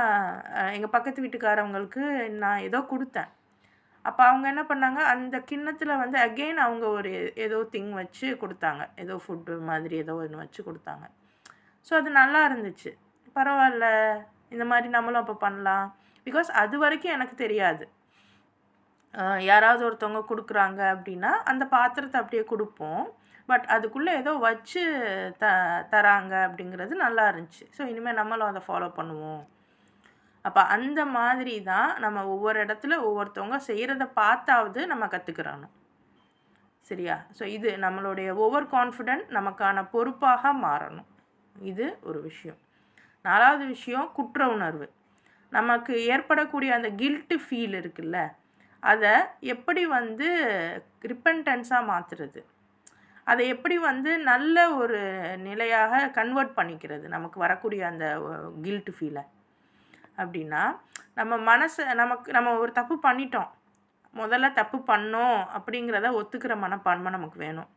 எங்கள் பக்கத்து வீட்டுக்காரவங்களுக்கு நான் ஏதோ கொடுத்தேன். அப்போ அவங்க என்ன பண்ணாங்க, அந்த கிண்ணத்தில் வந்து அகெயின் அவங்க ஒரு ஏதோ திங் வச்சு கொடுத்தாங்க, ஏதோ ஃபுட்டு மாதிரி ஏதோ ஒன்று வச்சு கொடுத்தாங்க. ஸோ அது நல்லா இருந்துச்சு. பரவாயில்ல, இந்த மாதிரி நம்மளும் அப்போ பண்ணலாம். பிகாஸ் அது வரைக்கும் எனக்கு தெரியாது. யாராவது ஒருத்தவங்க கொடுக்குறாங்க அப்படின்னா அந்த பாத்திரத்தை அப்படியே கொடுப்போம், பட் அதுக்குள்ளே ஏதோ வச்சு தராங்க அப்படிங்கிறது நல்லா இருந்துச்சு. ஸோ இனிமேல் நம்மளும் அதை ஃபாலோ பண்ணுவோம். அப்போ அந்த மாதிரி தான் நம்ம ஒவ்வொரு இடத்துல ஒவ்வொருத்தவங்க செய்கிறத பார்த்தாவது நம்ம கற்றுக்கிறணும். சரியா? ஸோ இது நம்மளுடைய ஓவர் கான்ஃபிடென்ட் நமக்கான பொறுப்பாக மாறணும். இது ஒரு விஷயம். 4வது விஷயம், குற்ற உணர்வு. நமக்கு ஏற்படக்கூடிய அந்த கில்ட்டு ஃபீல் இருக்குல்ல, அதை எப்படி வந்து ரிப்பன்டன்ஸாக மாற்றுறது, அதை எப்படி வந்து நல்ல ஒரு நிலையாக கன்வெர்ட் பண்ணிக்கிறது நமக்கு வரக்கூடிய அந்த கில்ட்டு ஃபீலை அப்படின்னா, நம்ம மனசை நம்ம ஒரு தப்பு பண்ணிட்டோம், முதல்ல தப்பு பண்ணோம் அப்படிங்கிறத ஒத்துக்கிற மனப்பான்மை நமக்கு வேணும்.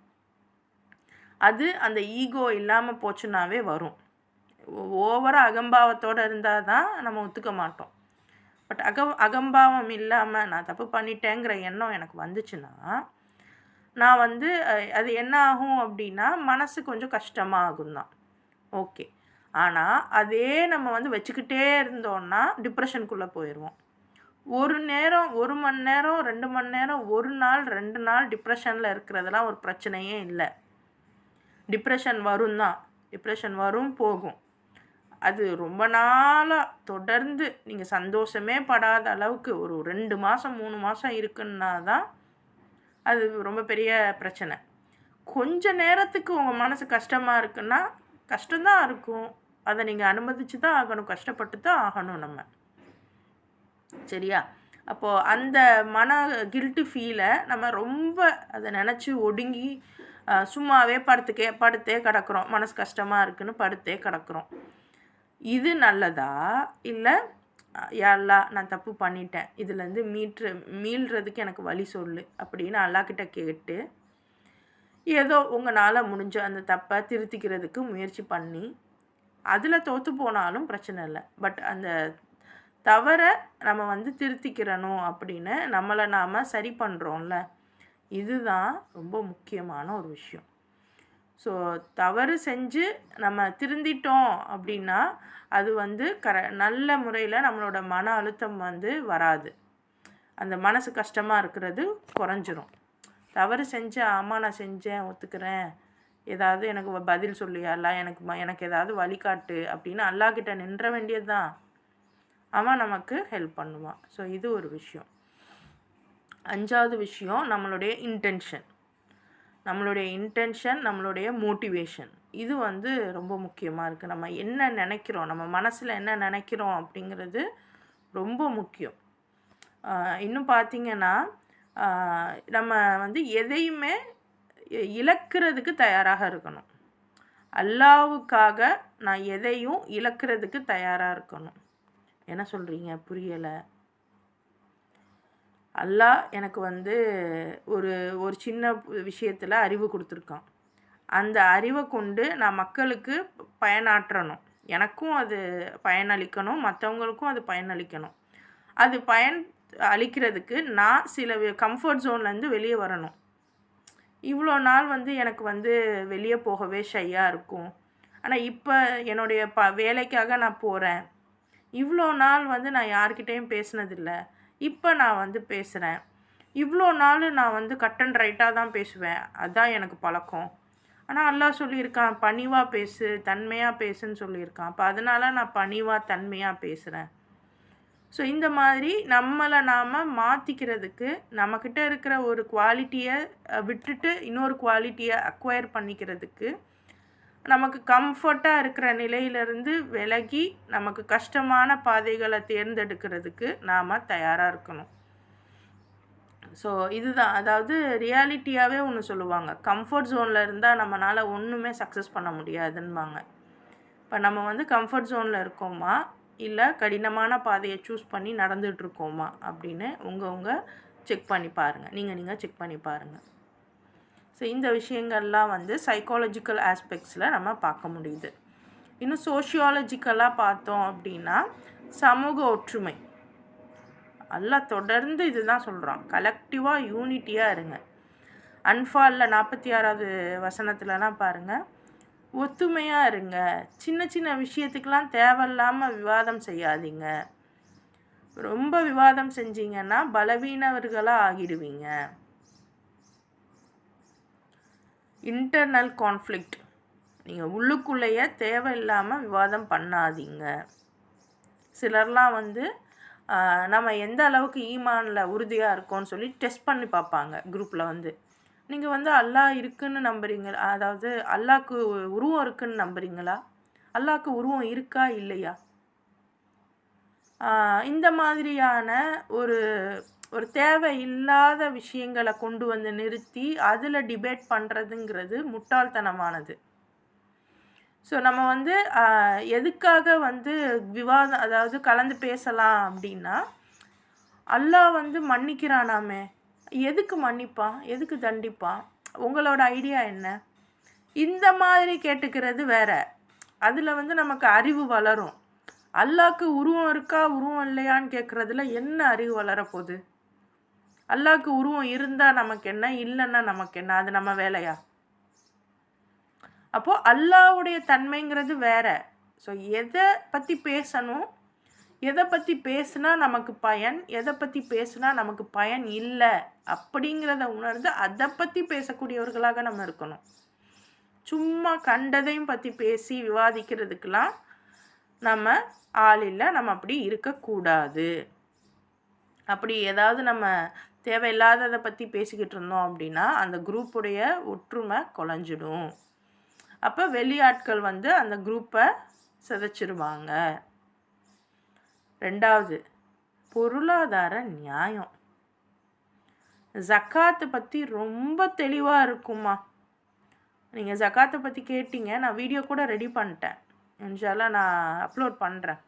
அது அந்த ஈகோ இல்லாமல் போச்சுன்னாவே வரும். ஓவராக அகம்பாவத்தோடு இருந்தால் தான் நம்ம ஒத்துக்க மாட்டோம். பட் அகம்பாவம் இல்லாமல் நான் தப்பு பண்ணிட்டேங்கிற எண்ணம் எனக்கு வந்துச்சுன்னா, நான் வந்து அது என்ன ஆகும் அப்படின்னா, மனசு கொஞ்சம் கஷ்டமாக ஆகும் தான். ஓகே. ஆனால் அதே நம்ம வந்து வச்சுக்கிட்டே இருந்தோன்னா டிப்ரெஷனுக்குள்ளே போயிடுவோம். ஒரு நேரம், 1 மணி நேரம், 2 மணி நேரம், 1 நாள் 2 நாள் டிப்ரெஷனில் இருக்கிறதெல்லாம் ஒரு பிரச்சனையே இல்லை. டிப்ரெஷன் வரும் தான், டிப்ரெஷன் வரும் போகும். அது ரொம்ப நாளாக தொடர்ந்து நீங்கள் சந்தோஷமே படாத அளவுக்கு ஒரு 2 மாதம் 3 மாதம் இருக்குன்னா தான் அது ரொம்ப பெரிய பிரச்சனை. கொஞ்ச நேரத்துக்கு உங்கள் மனசு கஷ்டமாக இருக்குன்னா கஷ்டம்தான் இருக்கும், அதை நீங்கள் அனுமதிச்சு தான் ஆகணும், கஷ்டப்பட்டு தான் ஆகணும் நம்ம. சரியா? அப்போது அந்த கில்ட்டு ஃபீலை நம்ம ரொம்ப அதை நினச்சி ஒடுங்கி சும்மாவே படுத்தே கிடக்குறோம். மனசு கஷ்டமாக இருக்குன்னு படுத்தே கிடக்குறோம். இது நல்லதா? இல்லை யா அல்லாஹ் நான் தப்பு பண்ணிட்டேன், இதுலேருந்து மீள்றதுக்கு எனக்கு வழி சொல்லு அப்படின்னு அல்லாஹ்கிட்ட கேட்டு ஏதோ உங்களால் முடிஞ்ச அந்த தப்பை திருத்திக்கிறதுக்கு முயற்சி பண்ணி அதில் தோற்று போனாலும் பிரச்சனை இல்லை, பட் அந்த தவறை நம்ம வந்து திருத்திக்கிறணும் அப்படின்னு நம்மளை நாம் சரி பண்ணுறோம்ல, இதுதான் ரொம்ப முக்கியமான ஒரு விஷயம். ஸோ தவறு செஞ்சு நம்ம திருந்திட்டோம் அப்படின்னா அது வந்து நல்ல முறையில் நம்மளோட மன அழுத்தம் வந்து வராது, அந்த மனசு கஷ்டமாக இருக்கிறது குறைஞ்சிரும். தவறு செஞ்சேன், ஆமாம் நான் செஞ்சேன், ஒத்துக்கிறேன், ஏதாவது எனக்கு பதில் சொல்லியா அல்லா, எனக்கு ஏதாவது வழிகாட்டு அப்படின்னு அல்லாஹ்கிட்ட நின்ற வேண்டியது தான். அவன் நமக்கு ஹெல்ப் பண்ணுவான். ஸோ இது ஒரு விஷயம். 5வது விஷயம், நம்மளுடைய இன்டென்ஷன். நம்மளுடைய மோட்டிவேஷன், இது வந்து ரொம்ப முக்கியமாக இருக்குது. நம்ம என்ன நினைக்கிறோம், நம்ம மனசில் என்ன நினைக்கிறோம் அப்படிங்கிறது ரொம்ப முக்கியம். இன்னும் பார்த்திங்கன்னா, நம்ம வந்து எதையுமே இழக்கிறதுக்கு தயாராக இருக்கணும். அல்லாஹ்வுக்காக நான் எதையும் இழக்கிறதுக்கு தயாராக இருக்கணும். என்ன சொல்கிறீங்க? புரியலை. அல்லாஹ் எனக்கு வந்து ஒரு சின்ன விஷயத்தில் அறிவு கொடுத்துருக்கான். அந்த அறிவை கொண்டு நான் மக்களுக்கு பயனாற்றணும், எனக்கும் அது பயனளிக்கணும், மற்றவங்களுக்கும் அது பயனளிக்கணும். அது அளிக்கிறதுக்கு நான் சில கம்ஃபர்ட் ஜோன்லேருந்து வெளியே வரணும். இவ்வளோ நாள் வந்து எனக்கு வந்து வெளியே போகவே ஷையாக இருக்கும், ஆனால் இப்போ என்னுடைய வேலைக்காக நான் போகிறேன். இவ்வளோ நாள் வந்து நான் யார்கிட்டையும் பேசினதில்லை, இப்போ நான் வந்து பேசுகிறேன். இவ்வளோ நாள் நான் வந்து கட் அண்ட் ரைட்டாக தான் பேசுவேன், அதுதான் எனக்கு பழக்கம். ஆனால் அல்லாஹ் சொல்லியிருக்கான் பணிவாக பேசு, தன்மையாக பேசுன்னு சொல்லியிருக்கான். அப்போ அதனால நான் பணிவாக தன்மையாக பேசுகிறேன். ஸோ இந்த மாதிரி நம்மளை நாம் மாற்றிக்கிறதுக்கு, நம்மக்கிட்ட இருக்கிற ஒரு குவாலிட்டியை விட்டுட்டு இன்னொரு குவாலிட்டியை அக்வயர் பண்ணிக்கிறதுக்கு, நமக்கு கம்ஃபர்ட்டாக இருக்கிற நிலையிலிருந்து விலகி நமக்கு கஷ்டமான பாதைகளை தேர்ந்தெடுக்கிறதுக்கு நாம் தயாராக இருக்கணும். ஸோ இதுதான், அதாவது ரியாலிட்டியாகவே ஒன்று சொல்லுவாங்க, கம்ஃபர்ட் ஜோனில் இருந்தால் நம்மளால் ஒன்றுமே சக்ஸஸ் பண்ண முடியாதுன்பாங்க. இப்போ நம்ம வந்து கம்ஃபர்ட் ஜோனில் இருக்கோமா இல்லை கடினமான பாதையை சூஸ் பண்ணி நடந்துகிட்ருக்கோமா அப்படின்னு உங்கள் செக் பண்ணி பாருங்கள். நீங்கள் செக் பண்ணி பாருங்கள். ஸோ இந்த விஷயங்கள்லாம் வந்து சைக்காலஜிக்கல் ஆஸ்பெக்ட்ஸில் நம்ம பார்க்க முடியுது. இன்னும் சோஷியாலஜிக்கலாக பார்த்தோம் அப்படின்னா சமூக ஒற்றுமை. எல்லாம் தொடர்ந்து இதுதான் சொல்கிறோம், கலெக்டிவாக யூனிட்டியாக இருங்க. அன்ஃபாலில் 46வது வசனத்துலலாம் பாருங்கள், ஒத்துமையாக இருங்க, சின்ன சின்ன விஷயத்துக்கெலாம் தேவையில்லாமல் விவாதம் செய்யாதீங்க. ரொம்ப விவாதம் செஞ்சீங்கன்னா பலவீனவர்களாக ஆகிடுவீங்க. இன்டர்னல் கான்ஃப்ளிக்ட், நீங்கள் உள்ளுக்குள்ளேயே தேவையில்லாமல் விவாதம் பண்ணாதீங்க. சிலர்லாம் வந்து நம்ம எந்த அளவுக்கு ஈமானில் உறுதியாக இருக்கோன்னு சொல்லி டெஸ்ட் பண்ணி பார்ப்பாங்க குரூப்பில் வந்து. நீங்கள் வந்து அல்லாஹ் இருக்குன்னு நம்புறீங்களா, அதாவது அல்லாஹ்க்கு உருவம் இருக்குன்னு நம்புறீங்களா, அல்லாஹ்க்கு உருவம் இருக்கா இல்லையா? இந்த மாதிரியான ஒரு ஒரு தேவையில்லாத விஷயங்களை கொண்டு வந்து நிறுத்தி அதில் டிபேட் பண்ணுறதுங்கிறது முட்டாள்தனமானது. ஸோ நம்ம வந்து எதுக்காக வந்து விவாதம், அதாவது கலந்து பேசலாம் அப்படின்னா, அல்லாஹ் வந்து மன்னிக்கிறானாமே, எதுக்கு மன்னிப்பான், எதுக்கு தண்டிப்பான், உங்களோட ஐடியா என்ன? இந்த மாதிரி கேட்டுக்கிறது வேற. அதில் வந்து நமக்கு அறிவு வளரும். அல்லாஹ்க்கு உருவம் இருக்கா உருவம் இல்லையான்னு கேட்குறதுல என்ன அறிவு வளரப்போகுது? அல்லாஹ்க்கு உருவம் இருந்தால் நமக்கு என்ன, இல்லைன்னா நமக்கு என்ன? அது நம்ம வேலையா? அப்போது அல்லாஹ்வுடைய தன்மைங்கிறது வேற. ஸோ எதை பற்றி பேசணும், எதை பற்றி பேசுனா நமக்கு பயன், எதை பற்றி பேசுனா நமக்கு பயன் இல்லை அப்படிங்கிறத உணர்ந்து அதை பற்றி பேசக்கூடியவர்களாக நம்ம இருக்கணும். சும்மா கண்டதையும் பற்றி பேசி விவாதிக்கிறதுக்கெலாம் நம்ம ஆள் இல்லை, நம்ம அப்படி இருக்கக்கூடாது. அப்படி ஏதாவது நம்ம தேவையில்லாததை பற்றி பேசிக்கிட்டு இருந்தோம் அப்படின்னா அந்த குரூப்புடைய ஒற்றுமை குலைஞ்சிடும். அப்போ வெளியாட்கள் வந்து அந்த குரூப்பை சிதைச்சிருவாங்க. 2வது, பொருளாதார நியாயம். ஜக்காத்தை பற்றி ரொம்ப தெளிவாக இருக்குமா. நீங்கள் ஜக்காத்தை பற்றி கேட்டீங்க, நான் வீடியோ கூட ரெடி பண்ணிட்டேன், இன்ஷால்லா நான் அப்லோட் பண்ணுறேன்.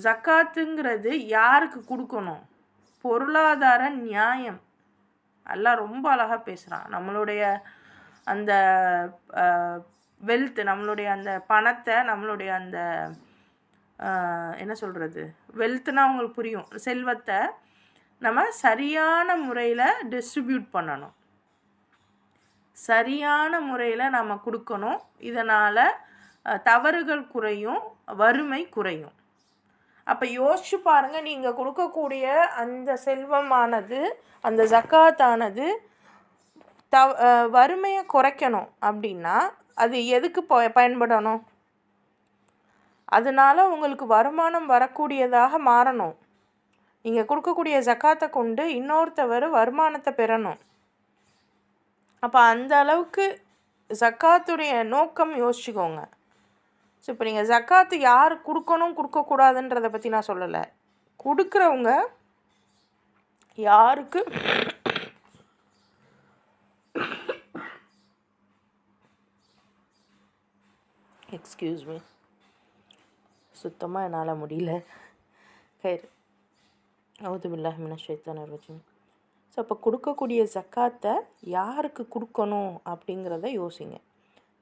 ஜக்காத்துங்கிறது யாருக்கு கொடுக்கணும், பொருளாதார நியாயம். எல்லாம் ரொம்ப அழகாக பேசுகிறான். நம்மளுடைய அந்த வெல்த், நம்மளுடைய அந்த பணத்தை, நம்மளுடைய அந்த என்ன சொல்கிறது, வெல்த்னால் உங்களுக்கு புரியும், செல்வத்தை நம்ம சரியான முறையில் டிஸ்ட்ரிபியூட் பண்ணணும், சரியான முறையில் நம்ம கொடுக்கணும். இதனால் தவறுகள் குறையும், வறுமை குறையும். அப்போ யோசிச்சு பாருங்கள், நீங்கள் கொடுக்கக்கூடிய அந்த செல்வமானது, அந்த ஜக்காத்தானது வறுமையை குறைக்கணும் அப்படின்னா அது எதுக்கு பயன்படணும்? அதனால் உங்களுக்கு வருமானம் வரக்கூடியதாக மாறணும். நீங்கள் கொடுக்கக்கூடிய ஜக்காத்தை கொண்டு இன்னொருத்தவர் வருமானத்தை பெறணும். அப்போ அந்த அளவுக்கு ஜக்காத்துடைய நோக்கம் யோசிச்சுக்கோங்க. ஸோ இப்போ நீங்கள் ஜக்காத்து யார் கொடுக்கணும் கொடுக்கக்கூடாதுன்றதை பற்றி நான் சொல்லலை. கொடுக்குறவங்க யாருக்கு எக்ஸ்கியூஸ் மீ, சுத்தமாக என்னால் முடியல. கயிறு அவுது பில்லாஹி மினஷ் ஷைத்தானிர் ரஜீம். ஸோ அப்போ கொடுக்கக்கூடிய ஜக்காத்தை யாருக்கு கொடுக்கணும் அப்படிங்கிறத யோசிங்க.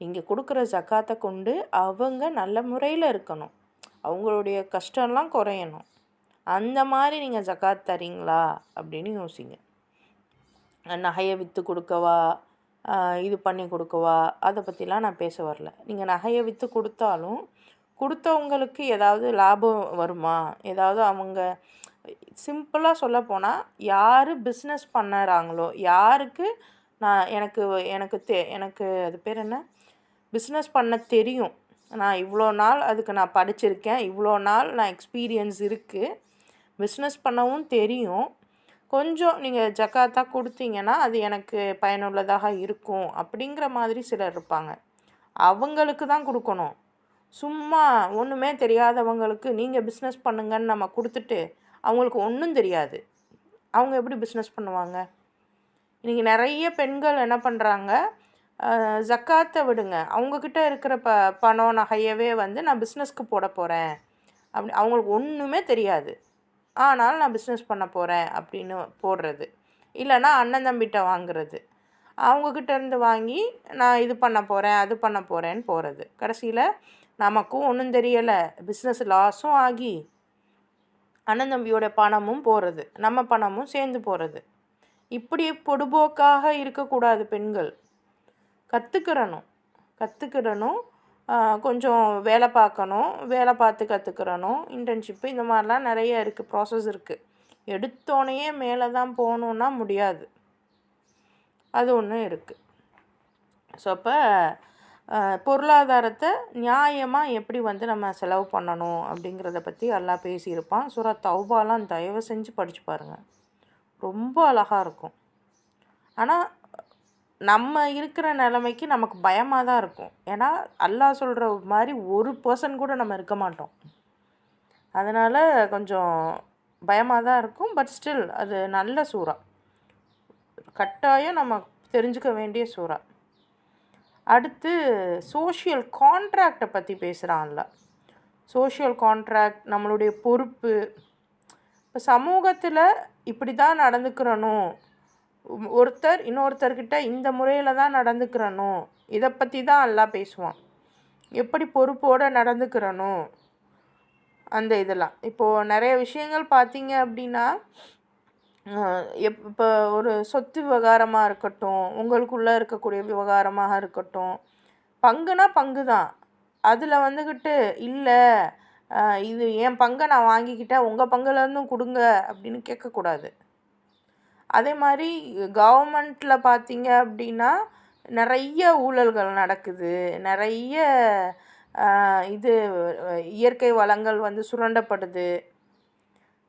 நீங்கள் கொடுக்குற ஜக்காத்தை கொண்டு அவங்க நல்ல முறையில் இருக்கணும், அவங்களுடைய கஷ்டம்லாம் குறையணும். அந்த மாதிரி நீங்கள் ஜக்காத் தரீங்களா அப்படின்னு யோசிங்க. நகையை விற்று கொடுக்கவா, இது பண்ணி கொடுக்கவா, அதை பற்றிலாம் நான் பேச வரல. நீங்கள் நகையை விற்று கொடுத்தாலும் கொடுத்தவங்களுக்கு ஏதாவது லாபம் வருமா, ஏதாவது அவங்க சிம்பிளாக சொல்லப்போனால் யார் பிஸ்னஸ் பண்ணுறாங்களோ, யாருக்கு எனக்கு எனக்கு எனக்கு அது பேர் என்ன, பிஸ்னஸ் பண்ண தெரியும். நான் இவ்வளோ நாள் அதுக்கு நான் படிச்சிருக்கேன், இவ்வளோ நாள் நான் எக்ஸ்பீரியன்ஸ் இருக்குது, பிஸ்னஸ் பண்ணவும் தெரியும். கொஞ்சம் நீங்கள் ஜக்காத்தாக கொடுத்தீங்கன்னா அது எனக்கு பயனுள்ளதாக இருக்கும் அப்படிங்கிற மாதிரி சிலர் இருப்பாங்க. அவங்களுக்கு தான் கொடுக்கணும். சும்மா ஒன்றுமே தெரியாதவங்களுக்கு நீங்கள் பிஸ்னஸ் பண்ணுங்கன்னு நம்ம கொடுத்துட்டு அவங்களுக்கு ஒன்றும் தெரியாது, அவங்க எப்படி பிஸ்னஸ் பண்ணுவாங்க? இன்றைக்கி நிறைய பெண்கள் என்ன பண்ணுறாங்க, ஜக்காத்தை விடுங்க, அவங்கக்கிட்ட இருக்கிற பணம் நகையவே வந்து நான் பிஸ்னஸ்க்கு போட போகிறேன் அப்படி, அவங்களுக்கு ஒன்றுமே தெரியாது, ஆனால் நான் பிஸ்னஸ் பண்ண போகிறேன் அப்படின்னு போடுறது. இல்லைன்னா அண்ணன் தம்பிகிட்ட வாங்குறது, அவங்கக்கிட்ட இருந்து வாங்கி நான் இது பண்ண போகிறேன் அது பண்ண போகிறேன்னு போகிறது. கடைசியில் நமக்கும் ஒன்றும் தெரியலை, பிஸ்னஸ் லாஸும் ஆகி அண்ணன் தம்பியோட பணமும் போகிறது, நம்ம பணமும் சேர்ந்து போகிறது. இப்படி பொடுபோக்காக இருக்கக்கூடாது. பெண்கள் கற்றுக்கிறணும், கொஞ்சம் வேலை பார்க்கணும், வேலை பார்த்து கற்றுக்கிறணும், இன்டர்ன்ஷிப்பு இந்த மாதிரிலாம் நிறைய இருக்குது, ப்ராசஸ் இருக்குது. எடுத்தோடனே மேலே தான் போகணுன்னா முடியாது, அது ஒன்று இருக்குது. ஸோ அப்போ பொருளாதாரத்தை நியாயமாக எப்படி வந்து நம்ம செலவு பண்ணணும் அப்படிங்கிறத பற்றி எல்லாம் பேசியிருப்பான். சூரா தௌபாலாம் தயவு செஞ்சு படித்து பாருங்கள், ரொம்ப அழகாக இருக்கும். ஆனால் நம்ம இருக்கிற நிலைமைக்கு நமக்கு பயமாக தான் இருக்கும். ஏன்னா அல்லாஹ் சொல்கிற மாதிரி 1% கூட நம்ம இருக்க மாட்டோம். அதனால் கொஞ்சம் பயமாக தான் இருக்கும். பட் ஸ்டில் அது நல்ல சூறா, கட்டாயம் நம்ம தெரிஞ்சுக்க வேண்டிய சூறா. அடுத்து சோஷியல் கான்ட்ராக்டை பற்றி பேசுகிறான்ல. சோஷியல் கான்ட்ராக்ட், நம்மளுடைய பொறுப்பு. இப்போ சமூகத்தில் இப்படி தான் நடந்துக்கிறணும், ஒருத்தர் இன்னொருத்தர்கிட்ட இந்த முறையில் தான் நடந்துக்கிறணும், இதை பற்றி தான் எல்லாம் பேசுவான். எப்படி பொறுப்போடு நடந்துக்கிறணும் அந்த இதெல்லாம். இப்போது நிறைய விஷயங்கள் பார்த்தீங்க அப்படின்னா, இப்போ ஒரு சொத்து விவகாரமாக இருக்கட்டும், உங்களுக்குள்ளே இருக்கக்கூடிய விவகாரமாக இருக்கட்டும், பங்குனா பங்கு தான். அதில் வந்துக்கிட்டு இல்லை இது என் பங்கை நான் வாங்கிக்கிட்டேன், உங்கள் பங்குலேருந்தும் கொடுங்க அப்படின்னு கேட்கக்கூடாது. அதே மாதிரி கவர்மெண்ட்டில் பார்த்தீங்க அப்படின்னா நிறைய ஊழல்கள் நடக்குது, நிறைய இது இயற்கை வளங்கள் வந்து சுரண்டப்படுது.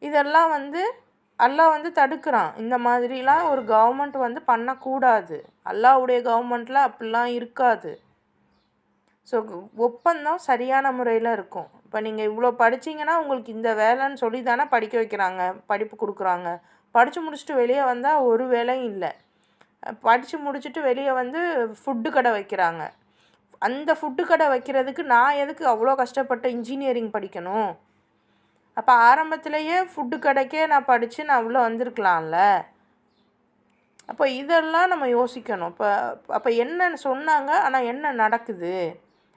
இதெல்லாம் வந்து அல்லாஹ் வந்து தடுக்கிறான். இந்த மாதிரிலாம் ஒரு கவர்மெண்ட் வந்து பண்ணக்கூடாது. அல்லாஹ்வுடைய கவர்மெண்ட்டில் அப்படிலாம் இருக்காது. ஸோ ஒப்பந்தம் சரியான முறையில் இருக்கும். இப்போ நீங்கள் இவ்வளோ படிச்சிங்கன்னா உங்களுக்கு இந்த வேலைன்னு சொல்லி தானே படிக்க வைக்கிறாங்க, படிப்பு கொடுக்குறாங்க. படித்து முடிச்சுட்டு வெளியே வந்தால் ஒரு வேலையும் இல்லை. படித்து முடிச்சுட்டு வெளியே வந்து ஃபுட்டு கடை வைக்கிறாங்க. அந்த ஃபுட்டு கடை வைக்கிறதுக்கு நான் எதுக்கு அவ்வளோ கஷ்டப்பட்டு இன்ஜினியரிங் படிக்கணும்? அப்போ ஆரம்பத்திலேயே ஃபுட்டு கடைக்கே நான் படித்து நான் உள்ளே வந்திருக்கலாம்ல. அப்போ இதெல்லாம் நம்ம யோசிக்கணும். அப்போ என்ன சொன்னாங்க, ஆனால் என்ன நடக்குது?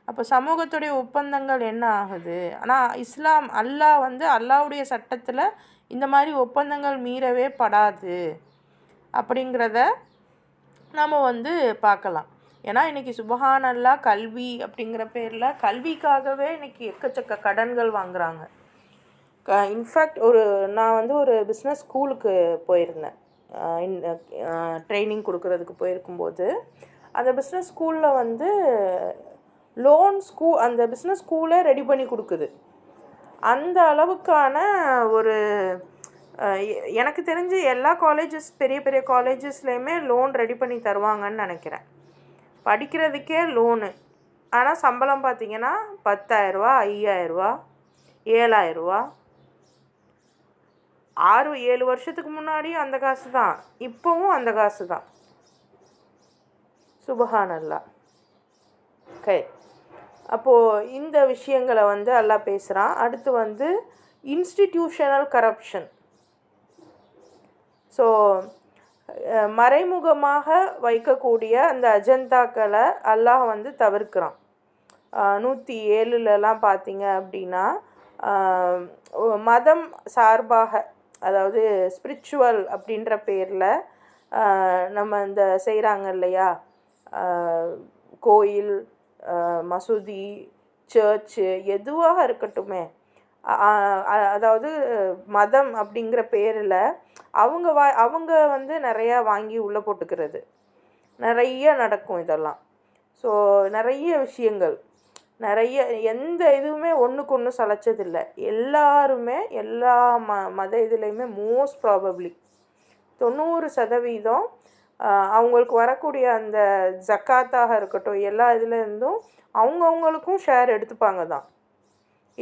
அப்போ சமூகத்துடைய ஒப்பந்தங்கள் என்ன ஆகுது? ஆனால் இஸ்லாம் அல்லாஹ் வந்து அல்லாஹ்வுடைய சட்டத்தில் இந்த மாதிரி ஒப்பந்தங்கள் மீறவே படாது அப்படிங்கிறத நம்ம வந்து பார்க்கலாம். ஏன்னா இன்றைக்கி சுபஹானல்லாஹ் கல்வி அப்படிங்கிற பேரில் கல்விக்காகவே இன்றைக்கி எக்கச்சக்க கடன்கள் வாங்குகிறாங்க. இன்ஃபேக்ட் நான் வந்து ஒரு பிஸ்னஸ் ஸ்கூலுக்கு போயிருந்தேன், ட்ரைனிங் கொடுக்கறதுக்கு போயிருக்கும்போது அந்த பிஸ்னஸ் ஸ்கூலில் வந்து அந்த பிஸ்னஸ் ஸ்கூலே ரெடி பண்ணி கொடுக்குது. அந்த அளவுக்கான ஒரு எனக்கு தெரிஞ்சு எல்லா காலேஜஸ், பெரிய பெரிய காலேஜஸ்லேயுமே லோன் ரெடி பண்ணி தருவாங்கன்னு நினைக்கிறேன். படிக்கிறதுக்கே லோனு. ஆனால் சம்பளம் பார்த்திங்கன்னா 10,000, 5,000, 7,000. 6-7 வருஷத்துக்கு முன்னாடியும் அந்த காசு தான், இப்போவும் அந்த காசு தான். சுபஹானல்லாஹ். ஓகே, அப்போது இந்த விஷயங்களை வந்து அல்லாஹ் பேசுகிறான். அடுத்து வந்து இன்ஸ்டிடியூஷனல் கரப்ஷன். ஸோ மறைமுகமாக வைக்கக்கூடிய அந்த அஜெண்டாக்களை அல்லாஹ் வந்து தவிர்க்கிறான். 107லலாம் பார்த்தீங்க அப்படின்னா மதம் சார்பாக, அதாவது ஸ்பிரிச்சுவல் அப்படின்ற பேரில் நம்ம இந்த செய்கிறாங்க இல்லையா, கோயில், மசூதி, சர்ச்சு, எதுவாக இருக்கட்டுமே, அதாவது மதம் அப்படிங்கிற பேரில் அவங்க வந்து நிறையா வாங்கி உள்ளே போட்டுக்கிறது. நிறைய நடக்கும் இதெல்லாம். ஸோ நிறைய விஷயங்கள், நிறைய எந்த இதுவுமே ஒன்றுக்கு ஒன்று சளைச்சதில்லை. எல்லாருமே எல்லா மத இதுலேயுமே மோஸ்ட் ப்ராபப்ளி 90% அவங்களுக்கு வரக்கூடிய அந்த ஜக்காத்தாக இருக்கட்டும், எல்லா இதுலேருந்தும் அவங்கவுங்களுக்கும் ஷேர் எடுத்துப்பாங்க தான்,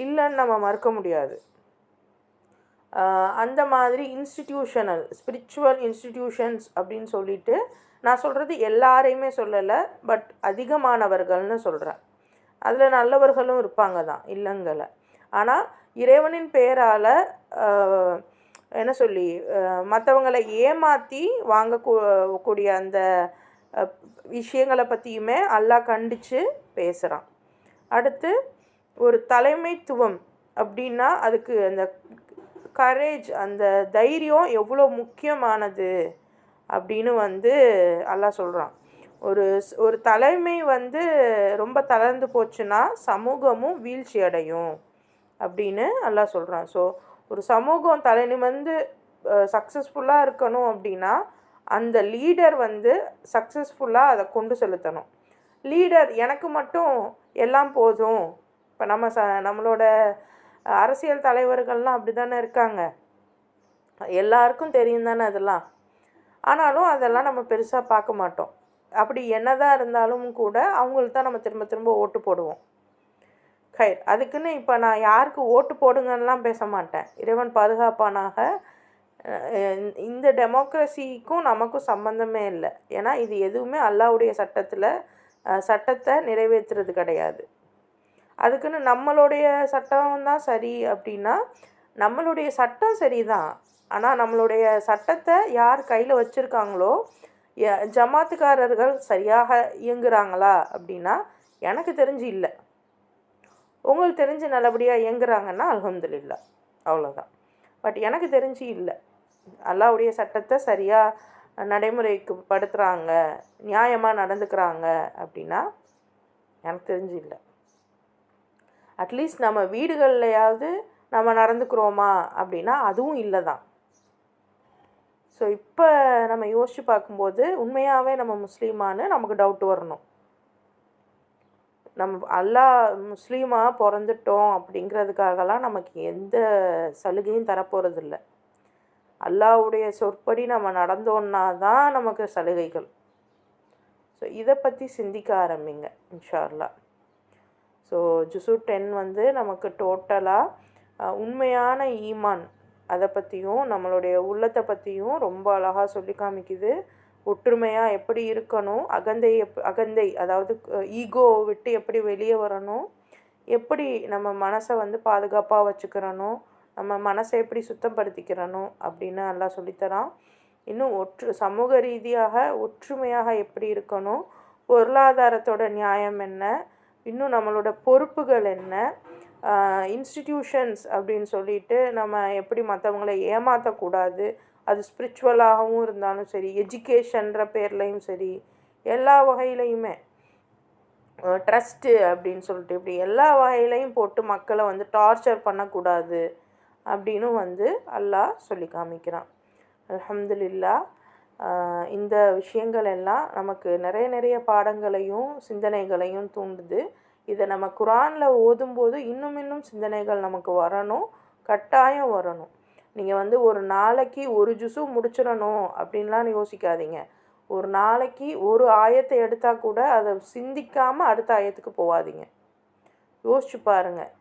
இல்லைன்னு நம்ம மறுக்க முடியாது. அந்த மாதிரி இன்ஸ்டிடியூஷனல் ஸ்பிரிச்சுவல் இன்ஸ்டிடியூஷன்ஸ் அப்படின்னு சொல்லிட்டு நான் சொல்கிறது எல்லாரையுமே சொல்லலை, பட் அதிகமானவர்கள்னு சொல்கிறேன். அதில் நல்லவர்களும் இருப்பாங்க தான், இல்லைங்கலை. ஆனால் இறைவனின் பெயரால் என்ன சொல்லி மற்றவங்களை ஏமாற்றி வாங்கக்கூடிய அந்த விஷயங்களை பற்றியுமே அல்லாஹ் கண்டித்து பேசுகிறான். அடுத்து ஒரு தலைமைத்துவம் அப்படின்னா அதுக்கு அந்த கரேஜ், அந்த தைரியம் எவ்வளோ முக்கியமானது அப்படின்னு அல்லாஹ் சொல்கிறான். ஒரு தலைமை ரொம்ப தளர்ந்து போச்சுன்னா சமூகமும் வீழ்ச்சி அடையும் அப்படின்னு அல்லாஹ் சொல்கிறான். ஸோ ஒரு சமூகம் தலை நிமிர்ந்து சக்ஸஸ்ஃபுல்லாக இருக்கணும் அப்படின்னா அந்த லீடர் சக்ஸஸ்ஃபுல்லாக அதை கொண்டு செலுத்தணும். லீடர் எனக்கு மட்டும் எல்லாம் போதும், இப்போ நம்மளோட அரசியல் தலைவர்கள்லாம் அப்படி தானே இருக்காங்க, எல்லாருக்கும் தெரியும் தானே அதெல்லாம். ஆனாலும் அதெல்லாம் நம்ம பெருசாக பார்க்க மாட்டோம். அப்படி என்னதான் இருந்தாலும் கூட அவங்களுக்கு தான் நம்ம திரும்ப திரும்ப ஓட்டு போடுவோம். அதுக்குன்னு இப்போ நான் யாருக்கு ஓட்டு போடுங்கன்னெலாம் பேச மாட்டேன், இறைவன் பாதுகாப்பானாக. இந்த டெமோக்ரஸிக்கும் நமக்கும் சம்மந்தமே இல்லை. ஏன்னா இது எதுவுமே அல்லாஹ்வுடைய சட்டத்தை நிறைவேற்றுறது கிடையாது. அதுக்குன்னு நம்மளுடைய சட்டம் தான் சரி அப்படின்னா, நம்மளுடைய சட்டம் சரிதான், ஆனால் நம்மளுடைய சட்டத்தை யார் கையில் வச்சுருக்காங்களோ, ஜமாத்துக்காரர்கள் சரியாக இயங்குகிறாங்களா அப்படின்னா எனக்கு தெரிஞ்சு இல்லை. உங்களுக்கு தெரிஞ்சு நல்லபடியாக இயங்குறாங்கன்னா அல்ஹம்துலில்லாஹ், அவ்வளோதான். பட் எனக்கு தெரிஞ்சு இல்லை. அல்லாஹ்வுடைய சட்டத்தை சரியாக நடைமுறைக்கு படுத்துகிறாங்க, நியாயமாக நடந்துக்கிறாங்க அப்படின்னா எனக்கு தெரிஞ்சு இல்லை. அட்லீஸ்ட் நம்ம வீடுகள்லையாவது நம்ம நடந்துக்கிறோமா அப்படின்னா அதுவும் இல்லை தான். ஸோ இப்போ நம்ம யோசித்து பார்க்கும்போது உண்மையாகவே நம்ம முஸ்லீமானு நமக்கு டவுட் வரணும். நம்ம அல்லாஹ் முஸ்லீமாக பிறந்துட்டோம் அப்படிங்கிறதுக்காகலாம் நமக்கு எந்த சலுகையும் தரப்போகிறதில்ல. அல்லாஹ்வுடைய சொற்படி நம்ம நடந்தோன்னா தான் நமக்கு சலுகைகள். ஸோ இதை பற்றி சிந்திக்க ஆரம்பிங்க இன்ஷா அல்லாஹ். ஸோ ஜுசு 10 நமக்கு டோட்டலாக உண்மையான ஈமான் அதை பற்றியும் நம்மளுடைய உள்ளத்தை பற்றியும் ரொம்ப அழகாக சொல்லி காமிக்குது. ஒற்றுமையாக எப்படி இருக்கணும், அகந்தை அதாவது ஈகோவை விட்டு எப்படி வெளியே வரணும், எப்படி நம்ம மனசை பாதுகாப்பாக வச்சுக்கிறணும், நம்ம மனசை எப்படி சுத்தப்படுத்திக்கிறணும் அப்படின்னு எல்லாம் சொல்லித்தரான். இன்னும் சமூக ரீதியாக ஒற்றுமையாக எப்படி இருக்கணும், பொருளாதாரத்தோட நியாயம் என்ன, இன்னும் நம்மளோட பொறுப்புகள் என்ன, இன்ஸ்டிடியூஷன்ஸ் அப்படின்னு சொல்லிட்டு நம்ம எப்படி மற்றவங்களை ஏமாற்றக்கூடாது, அது ஸ்பிரிச்சுவலாகவும் இருந்தாலும் சரி, எஜுகேஷன்ற பேர்லையும் சரி, எல்லா வகையிலையுமே ட்ரஸ்ட்டு அப்படின்னு சொல்லிட்டு இப்படி எல்லா வகையிலையும் போட்டு மக்களை டார்ச்சர் பண்ணக்கூடாது அப்படின்னு அல்லாஹ் சொல்லி காமிக்கிறான். அல்ஹம்துலில்லாஹ். இந்த விஷயங்கள் எல்லாம் நமக்கு நிறைய பாடங்களையும் சிந்தனைகளையும் தூண்டுது. இதை நம்ம குரானில் ஓதும்போது இன்னும் சிந்தனைகள் நமக்கு வரணும், கட்டாயம் வரணும். நீங்கள் ஒரு நாளைக்கு ஒரு ஜுசு முடிச்சிடணும் அப்படின்லாம் யோசிக்காதீங்க. ஒரு நாளைக்கு ஒரு ஆயத்தை எடுத்தால் கூட அதை சிந்திக்காமல் அடுத்த ஆயத்துக்கு போகாதீங்க. யோசிச்சு பாருங்கள்,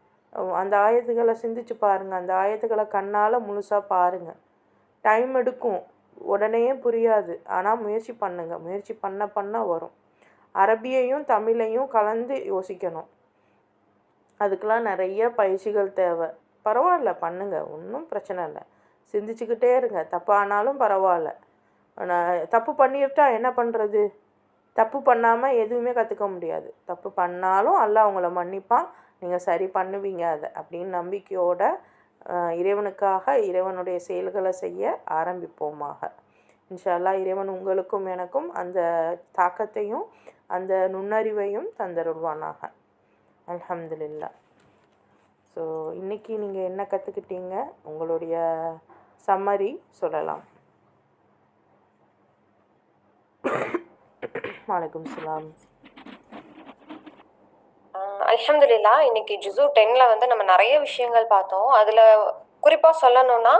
அந்த ஆயத்துக்களை சிந்திச்சு பாருங்கள், அந்த ஆயத்துக்களை கண்ணால் முழுசாக பாருங்கள். டைம் எடுக்கும், உடனே புரியாது, ஆனால் முயற்சி பண்ணுங்கள். முயற்சி பண்ண வரும். அரபியையும் தமிழையும் கலந்து யோசிக்கணும். அதுக்கெலாம் நிறைய பயிற்சிகள் தேவை. பரவாயில்ல, பண்ணுங்கள், ஒன்றும் பிரச்சனை இல்லை. சிந்திச்சுக்கிட்டே இருங்க. தப்பானாலும் பரவாயில்ல. நான் தப்பு பண்ணிட்டா என்ன பண்ணுறது? தப்பு பண்ணாமல் எதுவுமே கற்றுக்க முடியாது. தப்பு பண்ணாலும் அல்லாஹ் உங்களை மன்னிப்பான், நீங்கள் சரி பண்ணுவீங்க அதை அப்படின்னு நம்பிக்கையோட இறைவனுக்காக இறைவனுடைய செயல்களை செய்ய ஆரம்பிப்போமாக. இன்ஷா அல்லாஹ் இறைவன் உங்களுக்கும் எனக்கும் அந்த தாக்கத்தையும் அந்த நுண்ணறிவையும் தந்தருள்வானாக. அல்ஹம்துலில்லாஹ். ஸோ இன்றைக்கி நீங்கள் என்ன கற்றுக்கிட்டீங்க, உங்களுடைய சம்மரி சொல்லலாம். வலைக்கும் சலாம். அல்ஹம்துலில்லாஹ், இன்னைக்கு ஜுசு 10ல வந்து நம்ம நிறைய விஷயங்கள் பார்த்தோம். அதுல குறிப்பா சொல்லணும்னா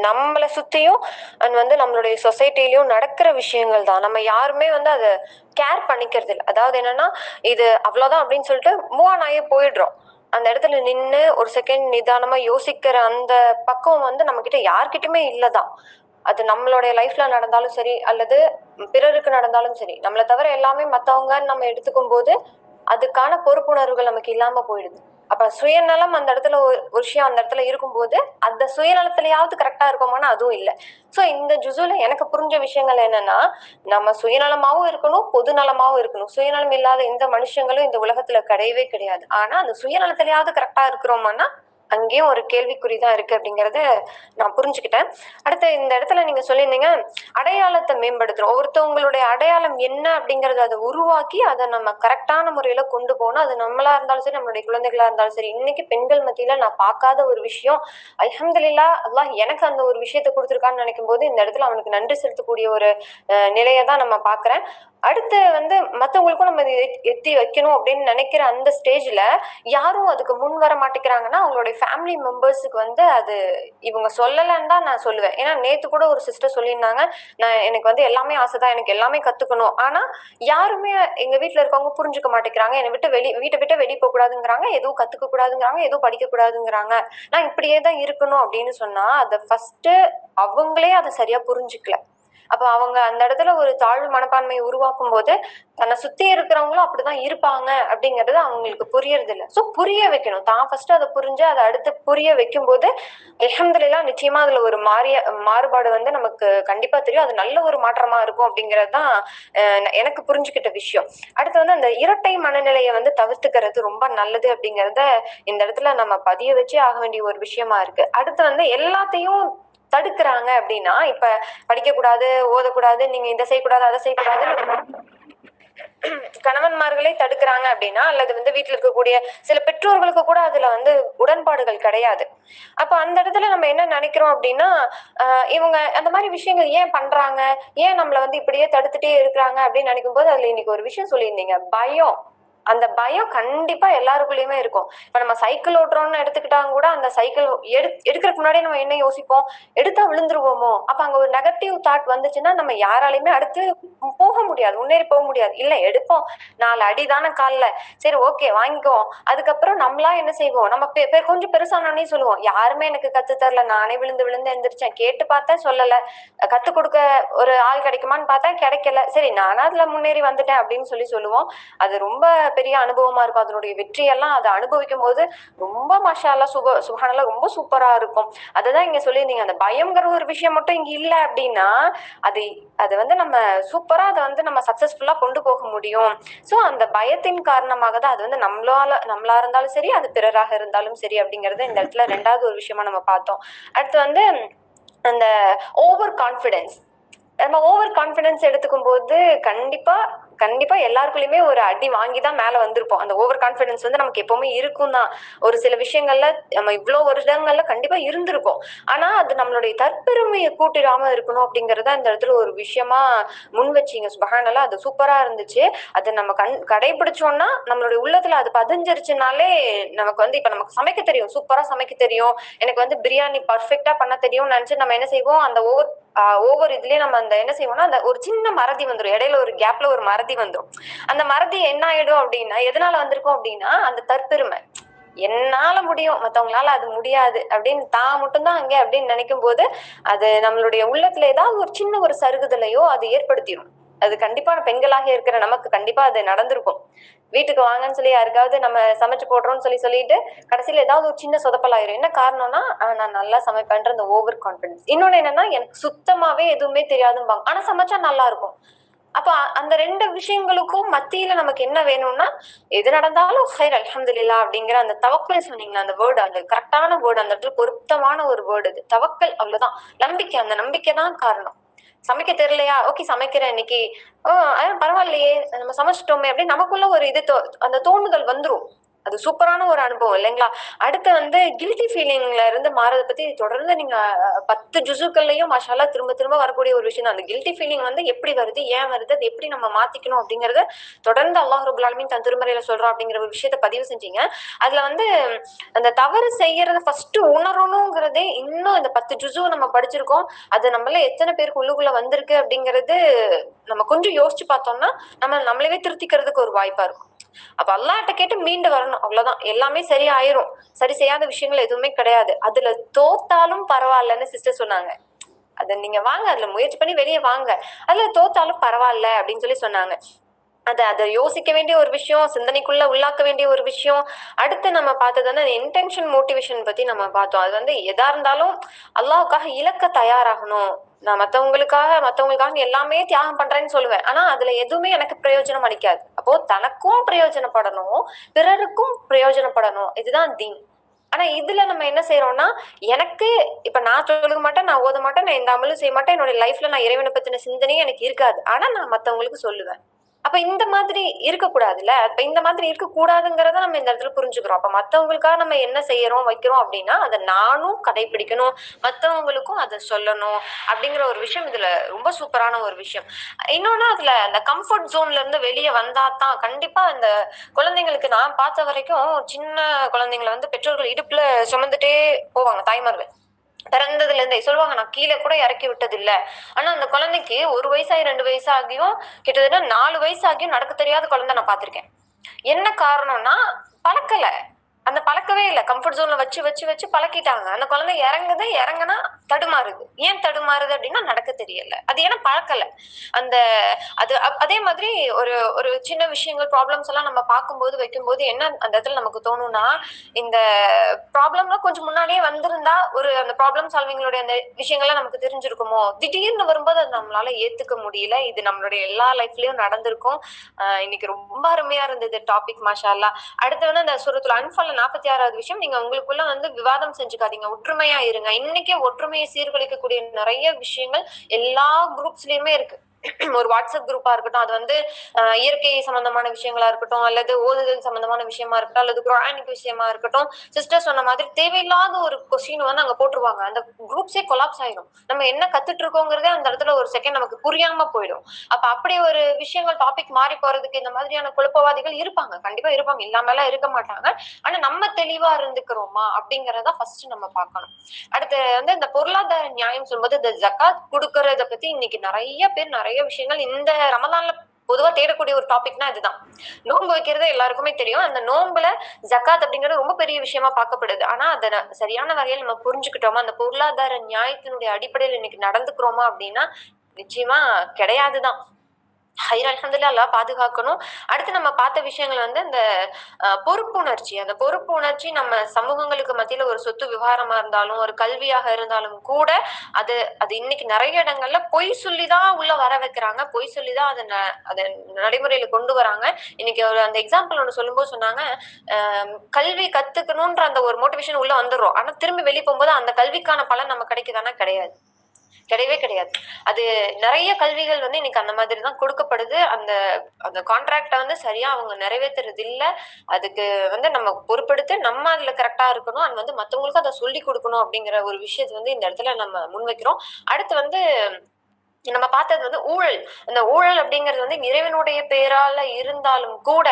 நம்மளை சுத்தியும் அண்ட் வந்து நம்மளுடைய சொசைட்டிலையும் நடக்கிற விஷயங்கள் தான். நம்ம யாருமே வந்து அதை கேர் பண்ணிக்கிறது இல்லை. அதாவது என்னன்னா, இது அவ்வளவுதான் அப்படின்னு சொல்லிட்டு மூவ் ஆன் ஆகி போயிடுறோம். அந்த இடத்துல நின்று ஒரு செகண்ட் நிதானமா யோசிக்கிற அந்த பக்கம் வந்து நம்ம கிட்ட யார்கிட்டயுமே இல்லதான். அது நம்மளுடைய லைஃப்ல நடந்தாலும் சரி, அல்லது பிறருக்கு நடந்தாலும் சரி, நம்மளை தவிர எல்லாமே மத்தவங்கன்னு நம்ம எடுத்துக்கும் போது அதுக்கான பொறுப்புணர்வுகள் நமக்கு இல்லாம போயிடுது. அப்ப சுயநலம் அந்த இடத்துல ஒரு விஷயம் அந்த இடத்துல இருக்கும்போது அந்த சுயநலத்திலயாவது கரெக்டா இருக்கோமானா அதுவும் இல்லை. சோ இந்த ஜுசுல எனக்கு புரிஞ்ச விஷயங்கள் என்னன்னா, நம்ம சுயநலமாவும் இருக்கணும், பொது நலமாவும் இருக்கணும். சுயநலம் இல்லாத எந்த மனுஷங்களும் இந்த உலகத்துல கிடையவே கிடையாது. ஆனா அந்த சுயநலத்திலயாவது கரெக்டா இருக்கிறோமானா அங்கேயும் ஒரு கேள்விக்குறிதான் இருக்கு அப்படிங்கறத நான் புரிஞ்சுக்கிட்டேன். அடுத்து இந்த இடத்துல நீங்க சொல்லியிருந்தீங்க அடையாளத்தை மேம்படுத்துறோம். ஒருத்தவங்களுடைய அடையாளம் என்ன அப்படிங்கறத அதை உருவாக்கி அதை நம்ம கரெக்டான முறையில கொண்டு போகணும். அது நம்மளா இருந்தாலும் சரி, நம்மளுடைய குழந்தைகளா இருந்தாலும் சரி. இன்னைக்கு பெண்கள் மத்தியில நான் பார்க்காத ஒரு விஷயம், அல்ஹம்துலில்லாஹ், அல்லாஹ் எனக்கு அந்த ஒரு விஷயத்தை கொடுத்துருக்கான்னு நினைக்கும் போது இந்த இடத்துல அவனுக்கு நன்றி செலுத்தக்கூடிய ஒரு நிலையை தான் நம்ம பாக்குறேன். அடுத்து வந்து மத்தவங்களுக்கும் நம்ம எத்தி வைக்கணும் அப்படின்னு நினைக்கிற அந்த ஸ்டேஜ்ல யாரும் அதுக்கு முன் வர மாட்டேங்கிறாங்கன்னா அவங்களுடைய ஃபேமிலி மெம்பர்ஸுக்கு வந்து அது இவங்க சொல்லலைன்னு தான் நான் சொல்லுவேன். ஏன்னா நேத்து கூட ஒரு சிஸ்டர் சொல்லியிருந்தாங்க, எனக்கு வந்து எல்லாமே ஆசைதான், எனக்கு எல்லாமே கத்துக்கணும். ஆனா யாருமே எங்க வீட்டுல இருக்கவங்க புரிஞ்சுக்க மாட்டேங்கிறாங்க. என்னை விட்டு வீட்டை விட்டு வெளியே போக கூடாதுங்கிறாங்க, எதுவும் கத்துக்க கூடாதுங்கிறாங்க, எதுவும் படிக்க கூடாதுங்கிறாங்க. நான் இப்படியே தான் இருக்கணும் அப்படின்னு சொன்னா அதை ஃபர்ஸ்ட் அவங்களே அதை சரியா புரிஞ்சுக்கல. அப்ப அவங்க அந்த இடத்துல ஒரு தாழ்வு மனப்பான்மையை உருவாக்கும் போது தன்னை சுத்தி இருக்கிறவங்களும் அப்படிதான் இருப்பாங்க அப்படிங்கிறது அவங்களுக்கு புரியறது இல்லை. சோ புரிய வைக்கணும். தான் ஃபர்ஸ்ட் அதை புரிஞ்சு அதை அடுத்து புரிய வைக்கும் போது அல்ஹம்துலில்லாஹ் நிச்சயமா அதுல ஒரு மாறுபாடு வந்து நமக்கு கண்டிப்பா தெரியும். அது நல்ல ஒரு மாற்றமா இருக்கும் அப்படிங்கிறது தான் எனக்கு புரிஞ்சுக்கிட்ட விஷயம். அடுத்து வந்து அந்த இரட்டை மனநிலையை வந்து தவிர்த்துக்கிறது ரொம்ப நல்லது அப்படிங்கறத இந்த இடத்துல நம்ம பதிய வச்சே ஆக வேண்டிய ஒரு விஷயமா இருக்கு. அடுத்து வந்து எல்லாத்தையும் தடுக்கிறாங்க அப்படின்னா, இப்ப படிக்க கூடாது, ஓதக்கூடாது, நீங்க இதை செய்யக்கூடாது, அதை செய்யக்கூடாது கணவன்மார்களே தடுக்கிறாங்க அப்படின்னா, அல்லது வந்து வீட்டுல இருக்கக்கூடிய சில பெற்றோர்களுக்கு கூட அதுல வந்து உடன்பாடுகள் கிடையாது. அப்ப அந்த இடத்துல நம்ம என்ன நினைக்கிறோம் அப்படின்னா, இவங்க அந்த மாதிரி விஷயங்கள் ஏன் பண்றாங்க, ஏன் நம்மள வந்து இப்படியே தடுத்துட்டே இருக்கிறாங்க அப்படின்னு நினைக்கும் போது அதுல இன்னைக்கு ஒரு விஷயம் சொல்லியிருந்தீங்க, பயம். அந்த பயம் கண்டிப்பா எல்லாருக்குள்ளயுமே இருக்கும். இப்ப நம்ம சைக்கிள் ஓட்டுறோம்னு எடுத்துக்கிட்டாங்க கூட அந்த சைக்கிள் எடுக்கிறதுக்கு முன்னாடி நம்ம என்ன யோசிப்போம், எடுத்தா விழுந்துருவோமோ. அப்ப அங்க ஒரு நெகட்டிவ் தாட் வந்துச்சுன்னா நம்ம யாராலையுமே அடுத்து போக முடியாது, முன்னேறி போக முடியாது. இல்ல எடுப்போம், 4 அடிதான கால்ல, சரி ஓகே வாங்கிக்குவோம். அதுக்கப்புறம் நம்மளா என்ன செய்வோம், நம்ம கொஞ்சம் பெருசானே சொல்லுவோம், யாருமே எனக்கு கத்து தரல, நானே விழுந்து விழுந்து எந்திரிச்சேன், கேட்டு பார்த்தேன் சொல்லல, கத்து கொடுக்க ஒரு ஆள் கிடைக்குமான்னு பார்த்தா கிடைக்கல, சரி நானா அதுல முன்னேறி வந்துட்டேன் அப்படின்னு சொல்லுவோம். அது ரொம்ப பெரிய அனுபவமா இருக்கும். அதனுடைய வெற்றியெல்லாம் அதை அனுபவிக்கும் போது ரொம்ப மாஷா அல்லாஹ் சுப்ஹானல்லாஹ் ரொம்ப சூப்பரா இருக்கும். அதுதான் இங்க சொல்லியிருந்தீங்க, அந்த பயம்ங்கிற ஒரு விஷயம் மட்டும் இங்க இல்ல அப்படின்னா அது வந்து நம்ம சூப்பரா அதை வந்து நம்ம சக்சஸ்ஃபுல்லா கொண்டு போக முடியும். சோ அந்த பயத்தின் காரணமாக தான் அது வந்து நம்மளா இருந்தாலும் சரி, அது பிறராக இருந்தாலும் சரி அப்படிங்கறது இந்த இடத்துல ரெண்டாவது ஒரு விஷயமா நம்ம பார்த்தோம். அடுத்து வந்து அந்த ஓவர் கான்பிடன்ஸ். நம்ம ஓவர் கான்பிடன்ஸ் எடுத்துக்கும் போது கண்டிப்பா எல்லாருக்குள்ளயுமே ஒரு அடி வாங்கிதான் மேல வந்திருப்போம். அந்த ஓவர் கான்பிடன்ஸ் வந்து நமக்கு எப்பவுமே இருக்கும் தான். ஒரு சில விஷயங்கள்ல நம்ம இவ்வளவு வருடங்கள்ல கண்டிப்பா இருந்திருக்கும். ஆனா அது நம்மளுடைய தற்பெருமையை கூட்டிடாம இருக்கணும் அப்படிங்கறத இந்த இடத்துல ஒரு விஷயமா முன் வச்சீங்க. சுபஹானல்லாஹ், அது சூப்பரா இருந்துச்சு. அதை நம்ம கடைபிடிச்சோம்னா நம்மளுடைய உள்ளத்துல அது பதிஞ்சிருச்சுனாலே நமக்கு வந்து இப்ப நமக்கு சமைக்க தெரியும், சூப்பரா சமைக்க தெரியும், எனக்கு வந்து பிரியாணி பர்ஃபெக்டா பண்ண தெரியும்னு நினைச்சு நம்ம என்ன செய்வோம், அந்த ஒவ்வொரு இதுலயும் நம்ம அந்த என்ன செய்வோம்னா அந்த ஒரு சின்ன மறதி வந்துடும், இடையில ஒரு கேப்ல ஒரு மறதி வந்துடும். அந்த மறதி என்ன ஆயிடும் அப்படின்னா, எதனால வந்திருக்கும் அப்படின்னா அந்த தற்பெருமை. என்னால முடியும், மத்தவங்களால அது முடியாது அப்படின்னு தான் மட்டும்தான் அங்கே அப்படின்னு நினைக்கும் போது அது நம்மளுடைய உள்ளத்துல ஏதாவது ஒரு சின்ன ஒரு சருகுதலையோ அது ஏற்படுத்திடும். அது கண்டிப்பா பெண்களாக இருக்கிற நமக்கு கண்டிப்பா அது நடந்திருக்கும். வீட்டுக்கு வாங்கன்னு சொல்லி யாருக்காவது நம்ம சமைச்சு போடுறோம்னு சொல்லிட்டு கடைசியில ஏதாவது ஒரு சின்ன சொதப்பலாயிரும். என்ன காரணம்னா, நான் நல்லா சமைப்பேன்ற அந்த ஓவர் கான்பிடன்ஸ். இன்னொன்னு என்னன்னா, எனக்கு சுத்தமாவே எதுவுமே தெரியாதும்பாங்க, ஆனா சமைச்சா நல்லா இருக்கும். அப்ப அந்த ரெண்டு விஷயங்களுக்கும் மத்தியில நமக்கு என்ன வேணும்னா, எது நடந்தாலும் ஹைர் அல்ஹம்துலில்லாஹ் அப்படிங்கிற அந்த தவக்கல் சொன்னீங்களா, அந்த வேர்டு, அந்த கரெக்டான வேர்டு, அந்த இடத்துல பொருத்தமான ஒரு வேர்டு அது தவக்கல். அவ்வளவுதான், நம்பிக்கை. அந்த நம்பிக்கை தான் காரணம். சமைக்க தெரியலையா, ஓகே சமைக்கிறேன் இன்னைக்கு, பரவாயில்லையே நம்ம சமைச்சிட்டோமே அப்படின்னு நமக்குள்ள ஒரு இது அந்த தோணுதல் வந்துரும். அது சூப்பரான ஒரு அனுபவம் இல்லைங்களா? அடுத்து வந்து கில்ட்டி ஃபீலிங்ல இருந்து மாறத பத்தி தொடர்ந்து நீங்க 10 ஜுசுக்கள்லயும் மாஷாஅல்லா திரும்ப திரும்ப வரக்கூடிய ஒரு விஷயம் தான். அந்த கில்ட்டி ஃபீலிங் வந்து எப்படி வருது? ஏன் வருது? அது எப்படி நம்ம மாத்திக்கணும்? அப்படிங்கிறத தொடர்ந்து அல்லாஹ் ரப்பல் ஆலமீன் தன் திருமறையில சொல்றான் அப்படிங்கிற ஒரு விஷயத்த பதிவு செஞ்சீங்க. அதுல வந்து அந்த தவறு செய்யறத ஃபர்ஸ்ட் உணரணுங்கிறதே இன்னும் இந்த 10 ஜுசு நம்ம படிச்சிருக்கோம். அது நம்மள எத்தனை பேருக்கு உள்ளுக்குள்ள வந்திருக்கு அப்படிங்கிறது நம்ம கொஞ்சம் யோசிச்சு பார்த்தோம்னா, நம்ம நம்மளவே திருத்திக்கிறதுக்கு ஒரு வாய்ப்பா இருக்கும். அப்ப அல்லாஹ்ட்ட கேட்டு மீண்டு வரணும். அவ்வளவுதான். எல்லாமே சரியாயிரும். சரி செய்யாத விஷயங்கள் எதுவுமே கிடையாது. அதுல தோத்தாலும் பரவாயில்லன்னு சிஸ்டர் சொன்னாங்க. அத நீங்க வாங்க, அதுல முயற்சி பண்ணி வெளிய வாங்க. அதுல தோத்தாலும் பரவாயில்ல அப்படின்னு சொல்லி சொன்னாங்க. அத யோசிக்க வேண்டிய ஒரு விஷயம், சிந்தனைக்குள்ள உள்ளாக்க வேண்டிய ஒரு விஷயம். அடுத்து நம்ம பார்த்தது வந்து இன்டென்ஷன் மோட்டிவேஷன் பத்தி நம்ம பார்த்தோம். அது வந்து எதா இருந்தாலும் அல்லாஹ்வுக்காக இழக்க தயாராகணும். நான் மத்தவங்களுக்காக எல்லாமே தியாகம் பண்றேன்னு சொல்லுவேன். ஆனா அதுல எதுவுமே எனக்கு பிரயோஜனம் அளிக்காது. அப்போ தனக்கும் பிரயோஜனப்படணும், பிறருக்கும் பிரயோஜனப்படணும். இதுதான் தீன். ஆனா இதுல நம்ம என்ன செய்யறோம்னா, எனக்கு இப்ப நான் தொழுக மாட்டேன், நான் ஓத மாட்டேன், நான் எந்த அமலும் செய்ய மாட்டேன். என்னோட லைஃப்ல நான் இறைவனை பத்தின சிந்தனையே எனக்கு இருக்காது. ஆனா நான் மத்தவங்களுக்கு சொல்லுவேன். அப்ப இந்த மாதிரி இருக்கக்கூடாதுல்ல. அப்ப இந்த மாதிரி இருக்கக்கூடாதுங்கிறத நம்ம இந்த இடத்துல புரிஞ்சுக்கிறோம். அப்ப மத்தவங்களுக்காக நம்ம என்ன செய்யறோம், வைக்கிறோம் அப்படின்னா, அத நானும் கடைபிடிக்கணும். மத்தவங்களுக்கும் அத சொல்லணும். அப்படிங்கிற ஒரு விஷயம் இதுல ரொம்ப சூப்பரான ஒரு விஷயம். இன்னொன்னு அதுல அந்த கம்ஃபர்ட் ஜோன்ல இருந்து வெளிய வந்தா தான் கண்டிப்பா இந்த குழந்தைங்களுக்கு நான் பார்த்த வரைக்கும் சின்ன குழந்தைங்கள வந்து பெற்றோர்கள் இடுப்புல சுமந்துட்டே போவாங்க தாய்மார்கள். பிறந்ததுல இருந்தே சொல்லுவாங்க, நான் கீழே கூட இறக்கி விட்டது இல்ல. ஆனா அந்த குழந்தைக்கு 1 வயசாகி 2 வயசாகியும் கிட்டத்தட்ட 4 வயசாகியும் நடக்க தெரியாத குழந்தை நான் பார்த்திருக்கேன். என்ன காரணம்னா பழக்கல. அந்த பழக்கவே இல்ல. கம்ஃபர்ட் ஜோன்ல வச்சு வச்சு வச்சு பழக்கிட்டாங்க. அந்த குழந்தை இறங்குனா தடுமாறுது. ஏன் தடுமாறுது அப்படின்னா நடக்க தெரியல. அது ஏன்னா பழக்கல. அந்த அது அதே மாதிரி ஒரு ஒரு சின்ன விஷயங்கள் ப்ராப்ளம்ஸ் எல்லாம் நம்ம பார்க்கும்போது வைக்கும்போது என்ன அந்த இடத்துல நமக்கு தோணும்னா, இந்த ப்ராப்ளம்லாம் கொஞ்சம் முன்னாடியே வந்திருந்தா ஒரு அந்த ப்ராப்ளம் சால்விங்களுடைய அந்த விஷயங்கள்லாம் நமக்கு தெரிஞ்சிருக்குமோ? திடீர்னு வரும்போது அது நம்மளால ஏத்துக்க முடியல. இது நம்மளுடைய எல்லா லைஃப்லயும் நடந்திருக்கும். இன்னைக்கு ரொம்ப அருமையா இருந்தது டாபிக் மாஷா அல்லாஹ். அடுத்து வந்து அந்த சூரத்துல் அன்ஃபால்ல 46வது விஷயம், நீங்க உங்களுக்குள்ள வந்து விவாதம் செஞ்சுக்காதீங்க. ஒற்றுமையா இருங்க. இன்னைக்கே ஒற்றுமையை சீர்குலைக்கக்கூடிய நிறைய விஷயங்கள் எல்லா குரூப்ஸ்லயுமே இருக்கு. ஒரு வாட்ஸ்அப் குரூப்பா இருக்கட்டும், அது வந்து இயற்கை சம்பந்தமான விஷயங்களா இருக்கட்டும், அல்லது ஓதுதல் சம்பந்தமான விஷயமா இருக்கட்டும், அல்லது குரானிக் விஷயமா இருக்கட்டும், சிஸ்டர் சொன்ன மாதிரி தேவையில்லாத ஒரு கொஸ்டின் வந்து அங்க போட்டுருவாங்க. அந்த குரூப்ஸே கொலாப்ஸ் ஆயிடும். நம்ம என்ன கத்துட்டு இருக்கோங்கிறதே அந்த இடத்துல ஒரு செகண்ட் நமக்கு புரியாம போயிடும். அப்ப அப்படி ஒரு விஷயங்கள் டாபிக் மாறி போறதுக்கு இந்த மாதிரியான குழப்பவாதிகள் இருப்பாங்க. கண்டிப்பா இருப்பாங்க. இல்லாம எல்லாம் இருக்க மாட்டாங்க. ஆனா நம்ம தெளிவா இருந்துக்கிறோமா அப்படிங்கறத ஃபர்ஸ்ட் நம்ம பார்க்கணும். அடுத்து வந்து இந்த பொருளாதார நியாயம் சொல்லும்போது இந்த ஜகாத் கொடுக்கறத பத்தி இன்னைக்கு நிறைய பேர் நிறைய விஷயங்கள் இந்த ரமலான்ல பொதுவா தேடக்கூடிய ஒரு டாபிக்னா இதுதான். நோன்பு வைக்கிறது எல்லாருக்குமே தெரியும். அந்த நோன்புல ஜகாத் அப்படிங்கிறது ரொம்ப பெரிய விஷயமா பார்க்கப்படுது. ஆனா அதை சரியான வகையில் நம்ம புரிஞ்சுக்கிட்டோமா, அந்த பொருளாதார நியாயத்தினுடைய அடிப்படையில் இன்னைக்கு நடந்துக்கிறோமா அப்படின்னா நிச்சயமா கிடையாதுதான். அல்ஹம்துலில்லாஹ் அல்லாஹ் பாதுகாக்கணும். அடுத்து நம்ம பார்த்த விஷயங்கள் வந்து இந்த பொறுப்புணர்ச்சி. அந்த பொறுப்புணர்ச்சி நம்ம சமூகங்களுக்கு மத்தியில ஒரு சொத்து விவகாரமா இருந்தாலும், ஒரு கல்வியாக இருந்தாலும் கூட அது அது இன்னைக்கு நிறைய இடங்கள்ல பொய் சொல்லிதான் உள்ள வர வைக்கிறாங்க. பொய் சொல்லிதான் அத நடைமுறையில கொண்டு வராங்க. இன்னைக்கு ஒரு அந்த எக்ஸாம்பிள் ஒண்ணு சொல்லும்போது சொன்னாங்க, கல்வி கத்துக்கணும்ன்ற அந்த ஒரு மோட்டிவேஷன் உள்ள வந்துரும். ஆனா திரும்பி வெளிய போகும்போது அந்த கல்விக்கான பலன் நமக்கு கிடைக்குதானா கிடையாது. கிடையவே கிடையாது. அது நிறைய கல்விகள் வந்து இன்னைக்கு அந்த மாதிரி தான் கொடுக்கப்படுது. அந்த அந்த கான்ட்ராக்ட வந்து சரியா அவங்க நிறைவேத்துறது இல்ல. அதுக்கு வந்து நம்ம பொறுப்பெடுத்து நம்ம அதுல கரெக்ட்டா இருக்கணும். அது வந்து மத்தவங்களுக்கும் அத சொல்லிக் குடுக்கணும் அப்படிங்கிற ஒரு விஷயத்த வந்து இந்த இடத்துல நம்ம முன்வைக்கிறோம். அடுத்து வந்து நம்ம பார்த்தது வந்து ஊழல். அந்த ஊழல் அப்படிங்கிறது வந்து இறைவனுடைய பெயரால இருந்தாலும் கூட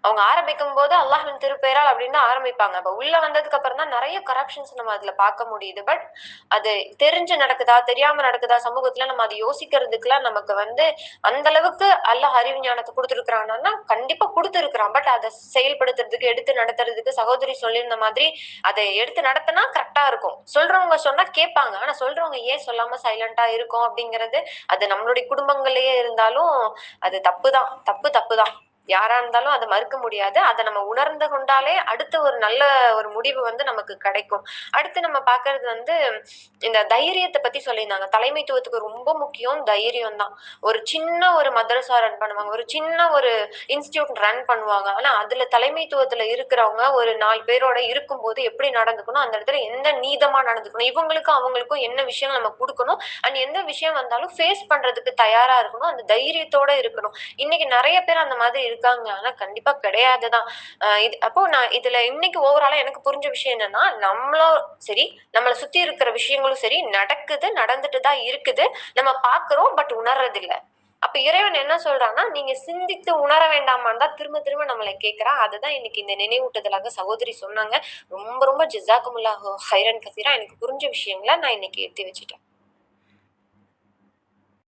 அவங்க ஆரம்பிக்கும்போது அல்லாஹ்வின் திருப்பெயரால் அப்படின்னு தான் ஆரம்பிப்பாங்க. அப்ப உள்ள வந்ததுக்கு அப்புறம் தான் நிறைய கரப்ஷன்ஸ் நம்ம அதுல பார்க்க முடியுது. பட் அது தெரிஞ்சு நடக்குதா, தெரியாம நடக்குதா சமூகத்துல நம்ம அதை யோசிக்கிறதுக்குலாம் நமக்கு வந்து அந்த அளவுக்கு அல்லாஹ் அறிவு ஞானத்தை கொடுத்துருக்கானா கண்டிப்பா கொடுத்துருக்கான். பட் அதை செயல்படுத்துறதுக்கு எடுத்து நடத்துறதுக்கு சகோதரி சொல்லியிருந்த மாதிரி அதை எடுத்து நடத்தினா கரெக்டா இருக்கும். சொல்றவங்க சொன்னா கேட்பாங்க. ஆனா சொல்றவங்க ஏன் சொல்லாம சைலண்டா இருக்கும் அப்படிங்கிறது அது நம்மளுடைய குடும்பங்கள்லயே இருந்தாலும் அது தப்புதான். தப்புதான். யாரா இருந்தாலும் அதை மறுக்க முடியாது. அதை நம்ம உணர்ந்து கொண்டாலே அடுத்த ஒரு நல்ல ஒரு முடிவு வந்து நமக்கு கிடைக்கும். அடுத்து நம்ம பார்க்கிறது வந்து இந்த தைரியத்தை பத்தி சொல்லியிருந்தாங்க. தலைமைத்துவத்துக்கு ரொம்ப முக்கியம் தைரியம் தான். ஒரு சின்ன ஒரு மதரசா ரன் பண்ணுவாங்க. ஒரு சின்ன ஒரு இன்ஸ்டிடியூட் ரன் பண்ணுவாங்க. ஆனா அதுல தலைமைத்துவத்துல இருக்கிறவங்க ஒரு 4 பேரோட இருக்கும்போது எப்படி நடந்துக்கணும், அந்த இடத்துல எந்த நீதமா நடந்துக்கணும், இவங்களுக்கும் அவங்களுக்கும் என்ன விஷயம் நம்ம கொடுக்கணும், அண்ட் எந்த விஷயம் வந்தாலும் ஃபேஸ் பண்றதுக்கு தயாரா இருக்கணும். அந்த தைரியத்தோட இருக்கணும். இன்னைக்கு நிறைய பேர் அந்த மாதிரி இருக்காங்க. ஆனா கண்டிப்பா கிடையாதுதான். அப்போ நான் இதுல இன்னைக்கு ஓவராலா எனக்கு புரிஞ்ச விஷயம் என்னன்னா, நம்மளும் சரி, நம்மள சுத்தி இருக்கிற விஷயங்களும் சரி நடக்குது, நடந்துட்டு தான் இருக்குது. நம்ம பார்க்கிறோம், பட் உணர்றதில்ல. அப்ப இறைவன் என்ன சொல்றான்னா, நீங்க சிந்தித்து உணர வேண்டாமான்னு தான் திரும்ப திரும்ப நம்மள கேட்கிறான். அதுதான் இன்னைக்கு இந்த நினைவூட்டுதலாக சகோதரி சொன்னாங்க. ரொம்ப ரொம்ப ஜஸாக்குமுல்லாஹு ஹைரன் கசீரா. எனக்கு புரிஞ்ச விஷயங்கள நான் இன்னைக்கு எத்தி வச்சுட்டேன்.